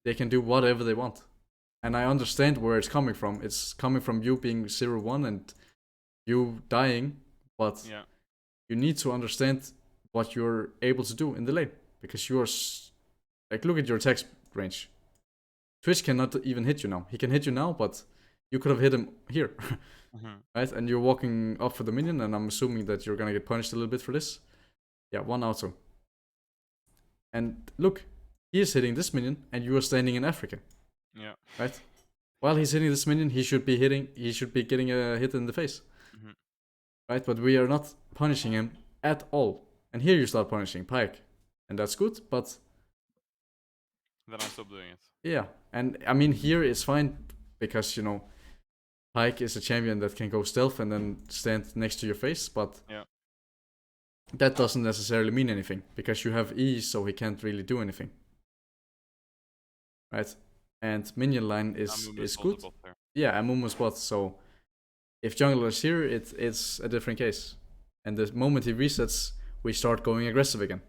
they can do whatever they want. And I understand where it's coming from. It's coming from you being 0-1 and you dying, but Yeah. you need to understand what you're able to do in the lane. Because you are. Like, look at your attack range. Twitch cannot even hit you now. He can hit you now, but you could have hit him here. Mm-hmm. Right? And you're walking up for the minion, and I'm assuming that you're gonna get punished a little bit for this. Yeah, 1 auto. And look, he is hitting this minion, and you are standing in Africa. Yeah. Right? While he's hitting this minion, he should be getting a hit in the face. Mm-hmm. Right? But we are not punishing him at all. And here you start punishing Pyke. And that's good, but Then I stopped doing it. yeah. And I mean, here it's fine because, Pyke is a champion that can go stealth and then stand next to your face, but yeah, that doesn't necessarily mean anything because you have E, so he can't really do anything. Right? And minion line is good. Yeah, Amumu's bot, so if jungler is here, it's a different case. And the moment he resets, we start going aggressive again.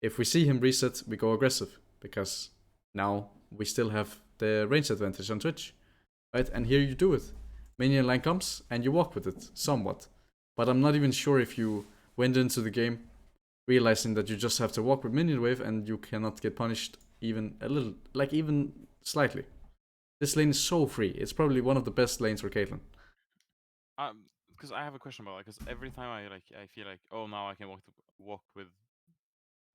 If we see him reset, we go aggressive because now we still have the range advantage on Twitch. Right? And here you do it. Minion line comes and you walk with it somewhat. But I'm not even sure if you went into the game realizing that you just have to walk with minion wave and you cannot get punished even a little, like even slightly. This lane is so free. It's probably one of the best lanes for Caitlyn. Because I have a question about it. Because every time I feel like, oh, now I can walk with.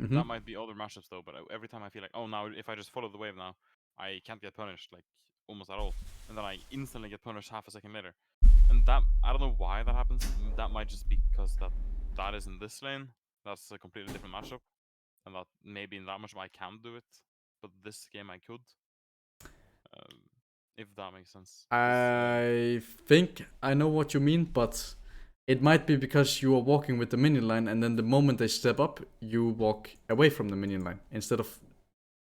Mm-hmm. That might be other matchups though, but every time I feel like, oh, now if I just follow the wave now, I can't get punished like almost at all, and then I instantly get punished half a second later, and that I don't know why that happens. That might just be because that is in this lane. That's a completely different matchup, and that maybe in that matchup I can do it, but this game I could. If that makes sense. I think I know what you mean, but it might be because you are walking with the minion line, and then the moment they step up, you walk away from the minion line instead of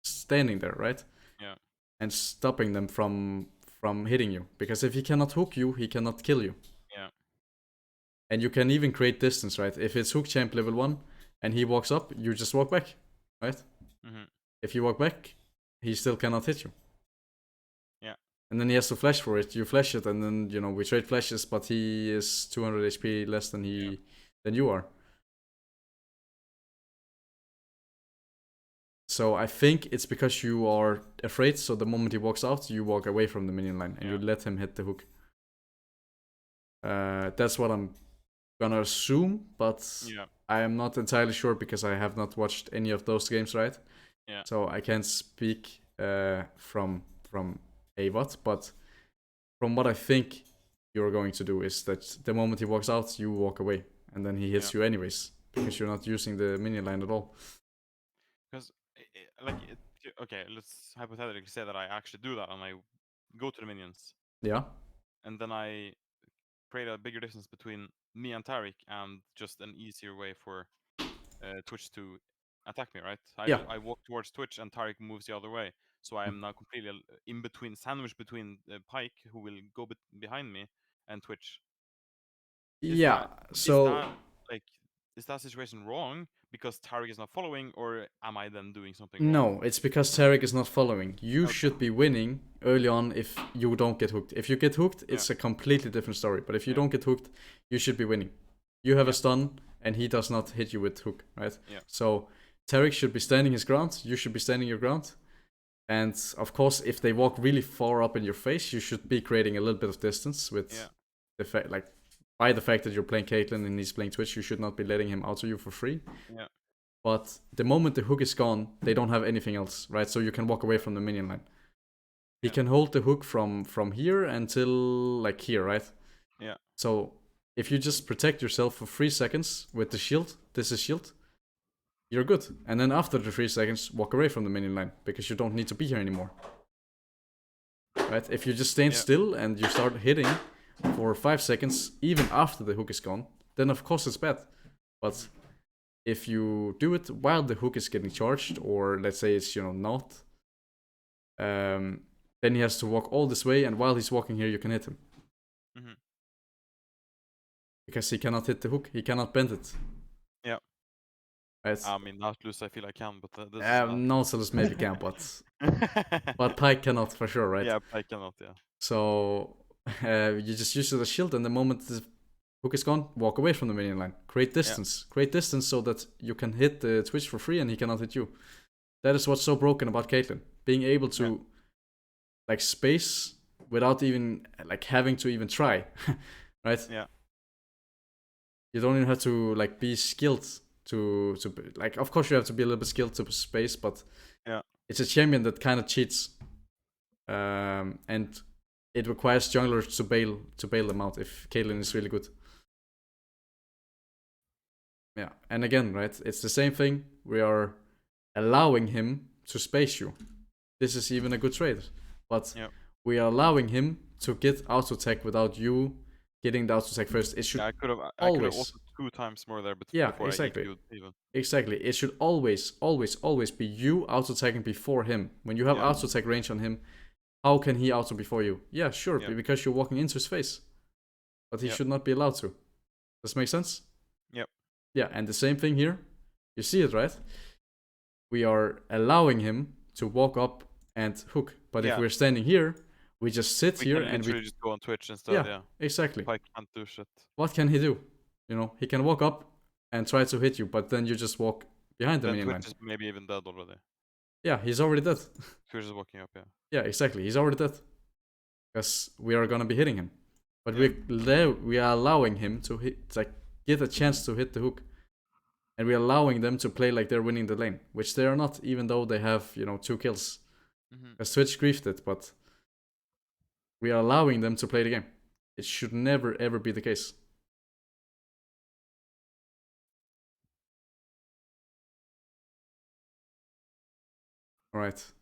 standing there, right? Yeah. And stopping them from hitting you. Because if he cannot hook you, he cannot kill you. Yeah. And you can even create distance, right? If it's hook champ level 1 and he walks up, you just walk back, right? Mm-hmm. If you walk back, he still cannot hit you. Yeah. And then he has to flash for it. You flash it, and then we trade flashes, but he is 200 HP less than than you are. So I think it's because you are afraid. So the moment he walks out, you walk away from the minion line and you let him hit the hook. That's what I'm gonna assume, but I am not entirely sure because I have not watched any of those games, right? Yeah. So I can't speak from a what, but from what I think you're going to do is that the moment he walks out, you walk away, and then he hits you anyways because you're not using the minion line at all. Because okay, let's hypothetically say that I actually do that and I go to the minions. Yeah. And then I create a bigger distance between me and Tariq and just an easier way for Twitch to attack me, right? I walk towards Twitch and Tariq moves the other way. So I am now completely in between, sandwiched between Pyke, who will go behind me, and Twitch. Yeah, So is that situation wrong because Tarek is not following, or am I then doing something wrong? no, it's because Tarek is not following. You Okay. should be winning early on if you don't get hooked. If you get hooked, it's a completely different story. But if you don't get hooked, you should be winning. You have a stun, and he does not hit you with hook, right? Yeah. So Tarek should be standing his ground. You should be standing your ground. And of course, if they walk really far up in your face, you should be creating a little bit of distance with the fact, like, by the fact that you're playing Caitlyn and he's playing Twitch, you should not be letting him auto you for free. Yeah. But the moment the hook is gone, they don't have anything else, right? So you can walk away from the minion line. He can hold the hook from here until like here, right? Yeah. So if you just protect yourself for 3 seconds with the shield, this is shield, you're good. And then after the 3 seconds, walk away from the minion line because you don't need to be here anymore. Right? If you just stand still and you start hitting for 5 seconds, even after the hook is gone, then of course it's bad. But if you do it while the hook is getting charged, or let's say it's, not, then he has to walk all this way, and while he's walking here, you can hit him. Mm-hmm. Because he cannot hit the hook, he cannot bend it. Yeah. Right? I mean, Nautilus I feel I can, but this is Nautilus maybe can, but Pike cannot for sure, right? Yeah, Pike cannot, yeah. So you just use it as a shield, and the moment the hook is gone, walk away from the minion line. Create distance. Create distance so that you can hit the Twitch for free and he cannot hit you. That is what's so broken about Caitlyn. Being able to like space without even like having to even try. Right? Yeah. You don't even have to like be skilled to like, of course you have to be a little bit skilled to space, but it's a champion that kind of cheats. And it requires junglers to bail them out if Caitlyn is really good. Yeah, and again, right, it's the same thing. We are allowing him to space you. This is even a good trade, but we are allowing him to get auto attack without you getting the auto attack first. It should I could have also 2 times more there, but before exactly. I EQ'd even. Exactly. It should always be you auto attacking before him. When you have auto attack range on him, how can he auto before you? Yeah, sure, because you're walking into his face. But he should not be allowed to. Does this make sense? Yep. Yeah, and the same thing here. You see it, right? We are allowing him to walk up and hook. But if we're standing here, we just sit here and we just go on Twitch instead. Yeah, exactly. Pike can't do shit. What can he do? He can walk up and try to hit you, but then you just walk behind the minion line. Twitch is maybe even dead already. Yeah, he's already dead. Twitch is walking up, Yeah, exactly. He's already dead. Because we are gonna be hitting him. But we are allowing him to hit, like, get a chance to hit the hook. And we're allowing them to play like they're winning the lane, which they are not, even though they have, 2 kills. Because Twitch griefed it, but we are allowing them to play the game. It should never ever be the case. Alright.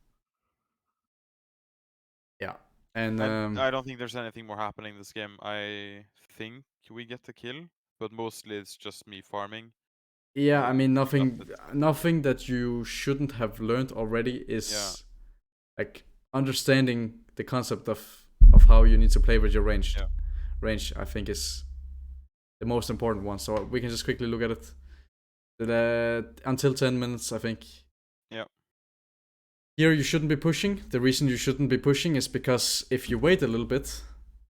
Yeah. And I don't think there's anything more happening in this game. I think we get the kill, but mostly it's just me farming. Yeah, I mean, nothing that you shouldn't have learned already is like understanding the concept of how you need to play with your range. Range, I think, is the most important one. So we can just quickly look at it. Until 10 minutes, I think. Yeah. Here you shouldn't be pushing. The reason you shouldn't be pushing is because if you wait a little bit,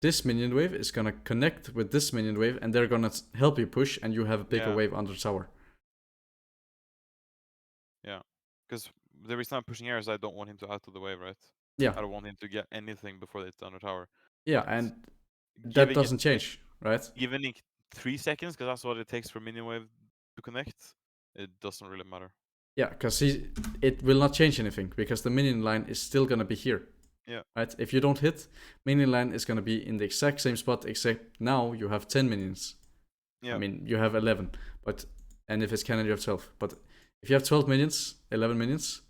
this minion wave is gonna connect with this minion wave, and they're gonna help you push, and you have a bigger wave under the tower. Yeah, because the reason I'm pushing here is I don't want him to out of the wave, right? Yeah. I don't want him to get anything before it's under tower. Yeah, but and that doesn't change, right? Giving it 3 seconds, because that's what it takes for minion wave to connect, it doesn't really matter. Yeah, because it will not change anything, because the minion line is still gonna be here. Yeah. Right? If you don't hit, minion line is gonna be in the exact same spot, except now you have 10 minions. Yeah. I mean, you have 11, and if it's cannon, you have 12. But if you have 12 minions, 11 minions,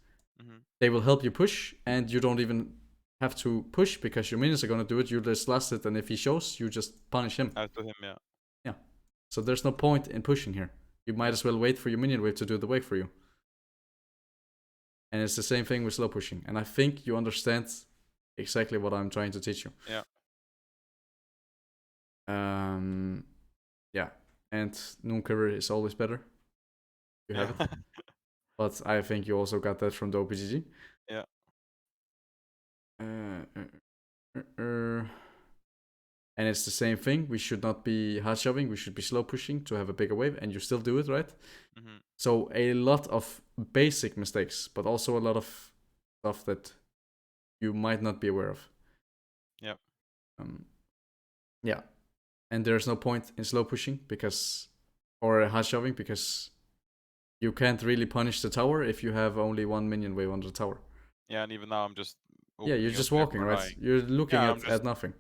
they will help you push, and you don't even have to push because your minions are gonna do it. You just last it, and if he shows, you just punish him. Out to him, yeah. Yeah. So there's no point in pushing here. You might as well wait for your minion wave to do the work for you. And it's the same thing with slow pushing. And I think you understand exactly what I'm trying to teach you. Yeah. Yeah. and Noonquiver is always better. You have it. But I think you also got that from the OPGG. Yeah. And it's the same thing. We should not be hard shoving. We should be slow pushing to have a bigger wave, and you still do it, right? Mm-hmm. So a lot of basic mistakes, but also a lot of stuff that you might not be aware of. Yep. Yeah. And there's no point in slow pushing or hard shoving because you can't really punish the tower if you have only one minion wave on the tower. Yeah, and even now I'm just Yeah, you're just walking, right? You're looking at nothing.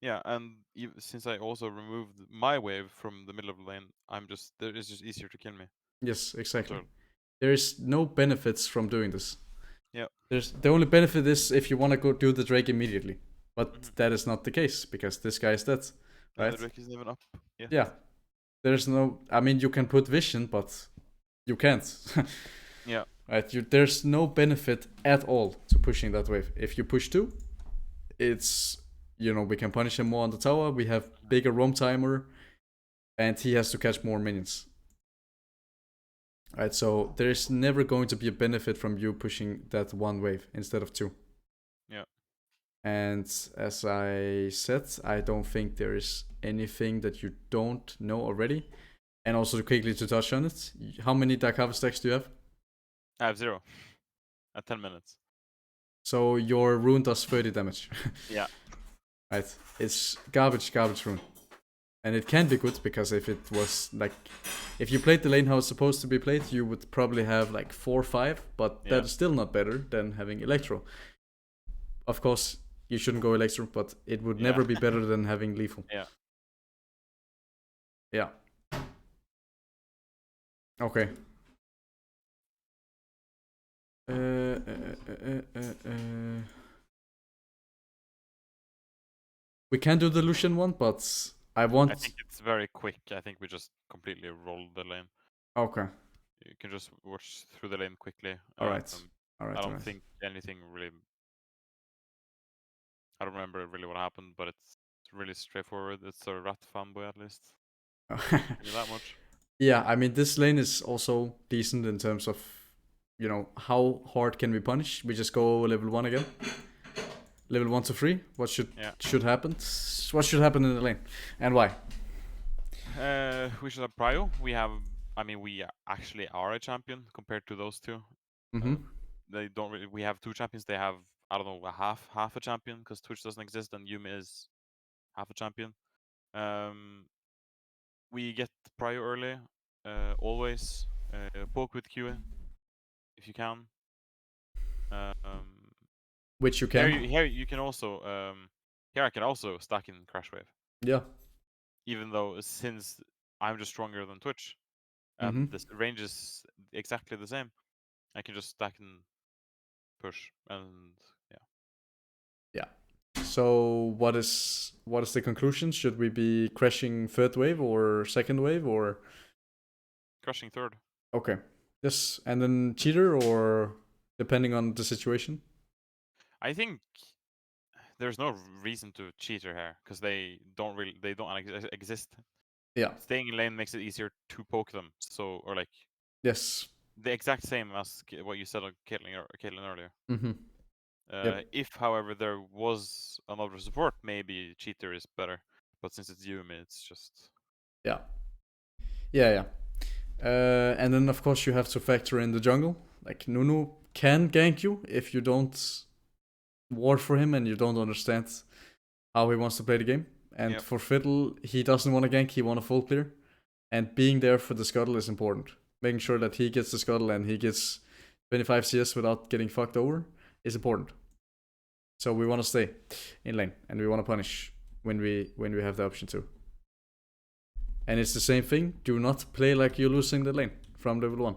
Yeah, and since I also removed my wave from the middle of the lane, it's just easier to kill me. Yes, exactly. There is no benefits from doing this. Yeah. The only benefit is if you want to go do the Drake immediately, but that is not the case because this guy is dead, right? And the Drake isn't even up yet. Yeah, there's no. I mean, you can put vision, but you can't. Yeah. Right. There's no benefit at all to pushing that wave. If you push 2, it's we can punish him more on the tower. We have bigger roam timer, and he has to catch more minions. Right, so there's never going to be a benefit from you pushing that one wave instead of 2. Yeah. And as I said, I don't think there is anything that you don't know already. And also quickly to touch on it, how many Dark Harvest stacks do you have? I have 0 at 10 minutes. So your rune does 30 damage. Yeah. Right, it's garbage rune. And it can be good because if it was if you played the lane how it's supposed to be played, you would probably have 4 or 5, but that is still not better than having Electro. Of course, you shouldn't go Electro, but it would never be better than having Lethal. Yeah. Yeah. Okay. We can do the Lucian one, but I think it's very quick. I think we just completely roll the lane. Okay. You can just watch through the lane quickly. Alright. I don't think anything really. I don't remember really what happened, but it's really straightforward. It's a rat fanboy at least. That much. Yeah, I mean this lane is also decent in terms of how hard can we punish? We just go level 1 again. Level 1 to 3. What should happen? What should happen in the lane, and why? We should have prio. We actually are a champion compared to those two. They don't really. We have 2 champions. They have, I don't know, half a champion because Twitch doesn't exist and Yumi is half a champion. We get prio early. Always poke with Q if you can. Which you can. Here you can also. Here I can also stack in Crash Wave. Yeah. Even though since I'm just stronger than Twitch, and the range is exactly the same, I can just stack and push, and yeah. Yeah. So what is the conclusion? Should we be crashing 3rd wave or 2nd wave or crushing 3rd? Okay. Yes, and then cheater or depending on the situation. I think there's no reason to cheater here because they don't exist. Yeah. Staying in lane makes it easier to poke them. So Yes. The exact same as what you said on Caitlyn earlier. If, however, there was another support, maybe cheater is better. But since it's Yumi, it's just yeah. And then of course you have to factor in the jungle. Like Nunu can gank you if you don't ward for him and you don't understand how he wants to play the game. And for Fiddle, he doesn't want to gank, he wants a full clear. And being there for the scuttle is important. Making sure that he gets the scuttle and he gets 25 CS without getting fucked over is important. So we want to stay in lane and we want to punish when we have the option to. And it's the same thing. Do not play like you're losing the lane from level 1.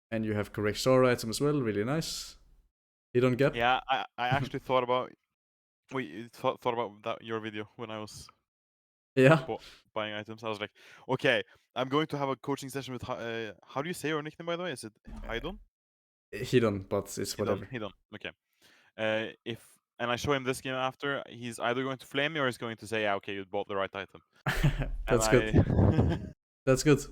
And you have correct Sora item as well. Really nice. Hidon gap. Yeah, I actually thought about your video when I was buying items. I was like, okay, I'm going to have a coaching session with how do you say your nickname, by the way? Is it Hidon? Hidon, but it's whatever. Hidon. Okay. If and I show him this game after, he's either going to flame me or he's going to say, "Yeah, okay, you bought the right item." And That's good. That's good.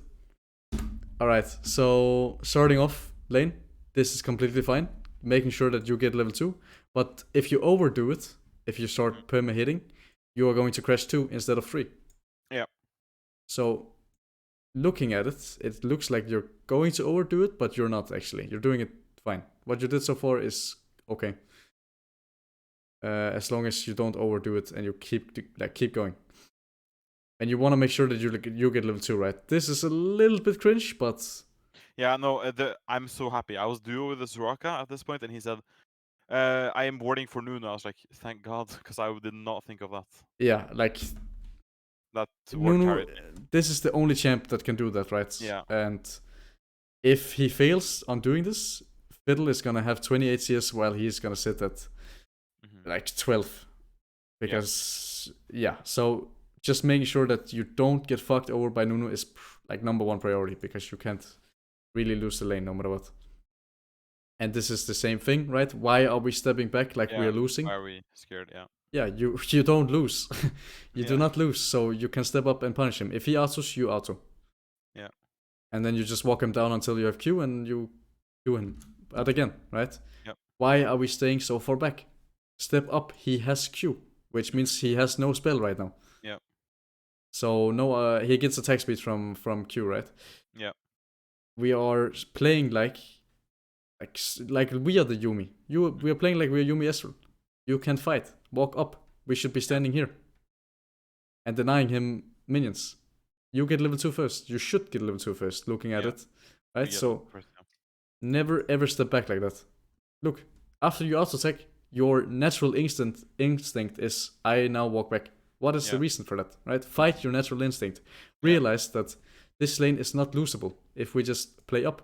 All right. So starting off lane, this is completely fine. Making sure that you get level 2. But if you overdo it, if you start perma hitting, you are going to crash 2 instead of 3. Yeah. So looking at it, it looks like you're going to overdo it, but you're not actually. You're doing it fine. What you did so far is okay. As long as you don't overdo it and you keep going. And you want to make sure that you get level 2, right? This is a little bit cringe, but yeah, no, I'm so happy. I was duo with the Soraka at this point, and he said, "I am warding for Nuno." I was like, "Thank God," because I did not think of that. Yeah, like That ward Nuno, carried me. this is the only champ that can do that, right? Yeah. And if he fails on doing this, Fiddle is gonna have 28 CS while he's gonna sit at like 12. Because yeah, so just making sure that you don't get fucked over by Nuno is like number one priority, because you can't really lose the lane no matter what. And this is the same thing, right? Why are we stepping back like we are losing? Why are we scared? Yeah. Yeah, you don't lose. You do not lose, so you can step up and punish him. If he autos, you auto. Yeah. And then you just walk him down until you have Q and you Q him. But again, right? Yep. Why are we staying so far back? Step up, he has Q, which means he has no spell right now. Yeah. So no, he gets attack speed from Q, right? Yeah. We are playing like we are the Yumi. We are playing like we are Yumi Ezreal. You can fight. Walk up. We should be standing here. And denying him minions. You get level 2 first. You should get level 2 first, looking at it. Right? So never ever step back like that. Look, after you auto attack, your natural instinct is I now walk back. What is the reason for that? Right? Fight your natural instinct. Realize that this lane is not losable if we just play up.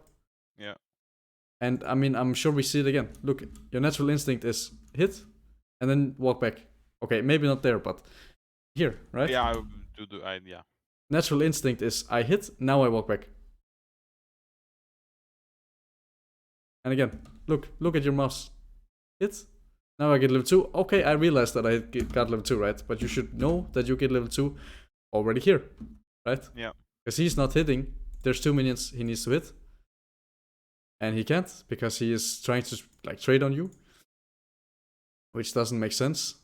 Yeah. And I mean, I'm sure we see it again. Look, your natural instinct is hit and then walk back. Okay, maybe not there, but here, right? Yeah, yeah. Natural instinct is I hit, now I walk back. And again, look at your mouse. Hit. Now I get level 2. Okay, I realized that I got level 2, right? But you should know that you get level 2 already here, right? Yeah. Because he's not hitting. There's 2 minions he needs to hit. And he can't because he is trying to like trade on you. Which doesn't make sense.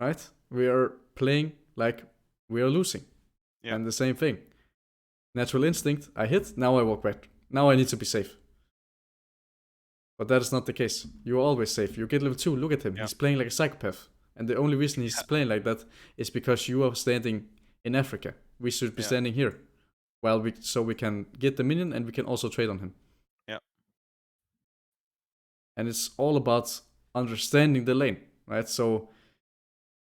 Right? We are playing like we are losing. Yeah. And the same thing. Natural instinct, I hit, now I walk back. Now I need to be safe. But that is not the case. You're always safe. You get level 2, look at him. Yeah. He's playing like a psychopath. And the only reason he's playing like that is because you are standing in Africa. We should be standing here. So we can get the minion and we can also trade on him. Yeah. And it's all about understanding the lane, right? So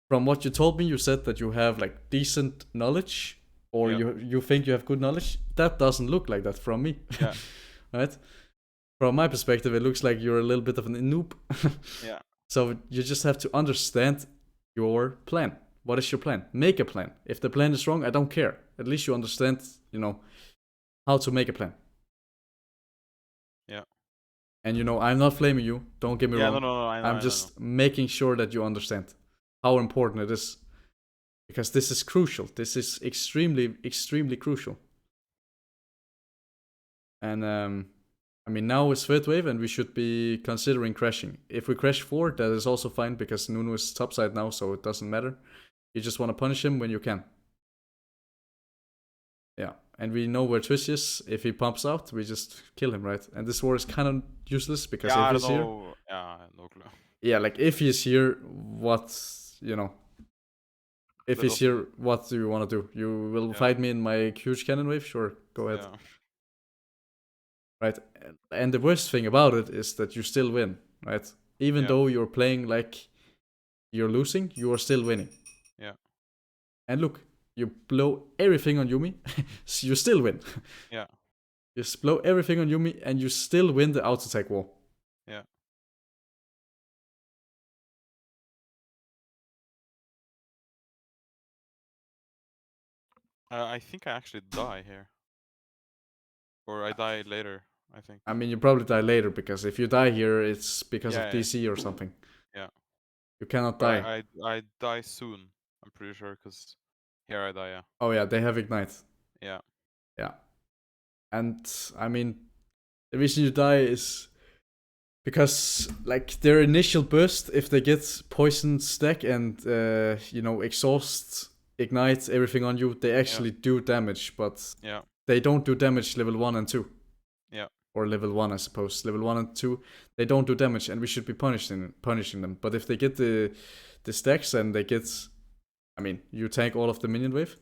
from what you told me, you said that you have like decent knowledge, or you think you have good knowledge. That doesn't look like that from me. Yeah. Right? From my perspective, it looks like you're a little bit of a noob. Yeah. So you just have to understand your plan. What is your plan? Make a plan. If the plan is wrong, I don't care. At least you understand, how to make a plan. Yeah. And I'm not flaming you. Don't get me wrong. No. I'm just making sure that you understand how important it is. Because this is crucial. This is extremely, extremely crucial. And I mean, now it's third wave and we should be considering crashing. If we crash 4, that is also fine because Nuno is topside now, so it doesn't matter. You just want to punish him when you can. Yeah, and we know where Twitch is. If he pumps out, we just kill him, right? And this war is kind of useless because if he's here... Yeah, no clue. Yeah, like if he's here, what, If he's here, what do you want to do? You will fight me in my huge cannon wave? Sure, go ahead. Yeah. Right, and the worst thing about it is that you still win, right? Even though you're playing like you're losing, you are still winning. Yeah. And look, you blow everything on Yumi, so you still win. Yeah. You blow everything on Yumi, and you still win the auto attack war. Yeah. I think I actually die here. Or I die later. I think. I mean, you probably die later because if you die here, it's because of Yeah, DC or something. yeah. You cannot But die. I die soon. I'm pretty sure because here I die. Yeah. Oh yeah, they have ignite. Yeah. Yeah, and I mean, the reason you die is because like their initial burst, if they get poison stack and exhaust, ignite everything on you, they actually do damage, but Yeah. they don't do damage level 1 and 2. Yeah. Or level 1, I suppose. Level 1 and 2, they don't do damage, and we should be punishing them. But if they get the stacks and they get, I mean, you tank all of the minion wave.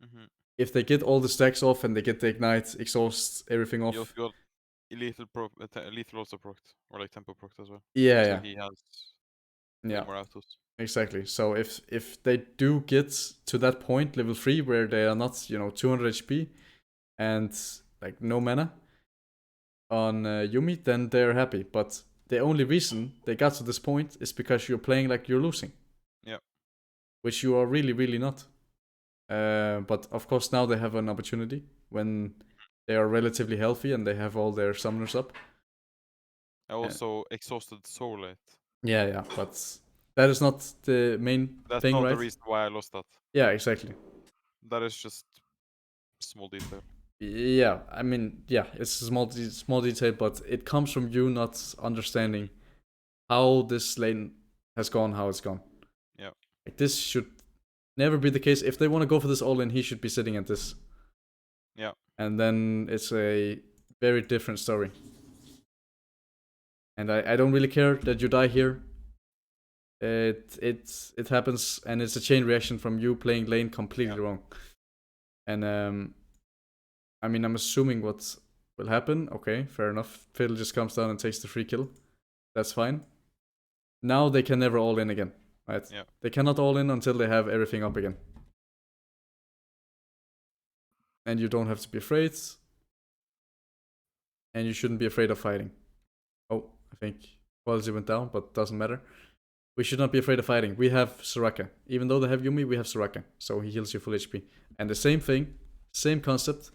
Mm-hmm. If they get all the stacks off and they get the ignite, exhaust, everything off. You also got lethal also procced, or like tempo procced as well. Yeah, So yeah. he has Yeah. way more autos. Exactly. So if they do get to that point, level 3, where they are not, 200 HP and like no mana on Yumi, then they're happy. But the only reason they got to this point is because you're playing like you're losing. Yeah. Which you are really, really not. But of course now they have an opportunity when they are relatively healthy and they have all their summoners up. I also exhausted so late. Yeah, but that is not the main That's thing, not right? the reason why I lost that. Yeah, exactly. That is just small detail. Yeah, I mean, yeah, it's a small detail, but it comes from you not understanding how this lane has gone, how it's gone. Yeah. Like, this should never be the case. If they want to go for this all in, he should be sitting at this. Yeah. And then it's a very different story. And I don't really care that you die here. It happens, and it's a chain reaction from you playing lane completely wrong. And I mean, I'm assuming what will happen. Okay, fair enough. Fiddle just comes down and takes the free kill. That's fine. Now they can never all in again, right? Yeah. They cannot all in until they have everything up again. And you don't have to be afraid. And you shouldn't be afraid of fighting. Oh, I think quality went down, but doesn't matter. We should not be afraid of fighting. We have Soraka. Even though they have Yumi, we have Soraka. So he heals you full HP. And the same thing, same concept.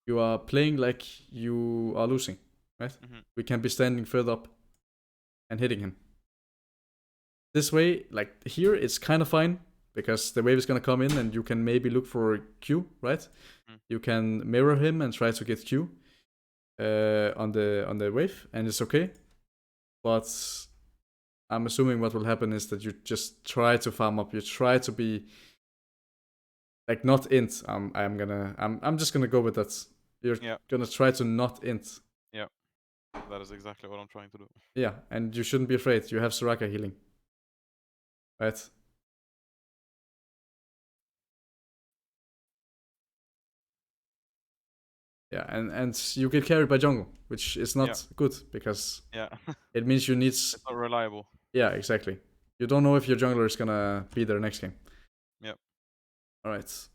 You are playing like you are losing, right? Mm-hmm. We can be standing further up and hitting him. This way, like here, it's kind of fine because the wave is gonna come in and you can maybe look for a Q, right? You can mirror him and try to get Q on the wave, and it's okay. But I'm assuming what will happen is that you just try to farm up. You try to be like not int. I'm just gonna go with that. You're gonna try to not int. Yeah, that is exactly what I'm trying to do. Yeah, and you shouldn't be afraid. You have Soraka healing, right? Yeah, and you get carried by jungle, which is not good because it means you need. It's not reliable. Yeah, exactly. You don't know if your jungler is gonna be there next game. Yep. All right.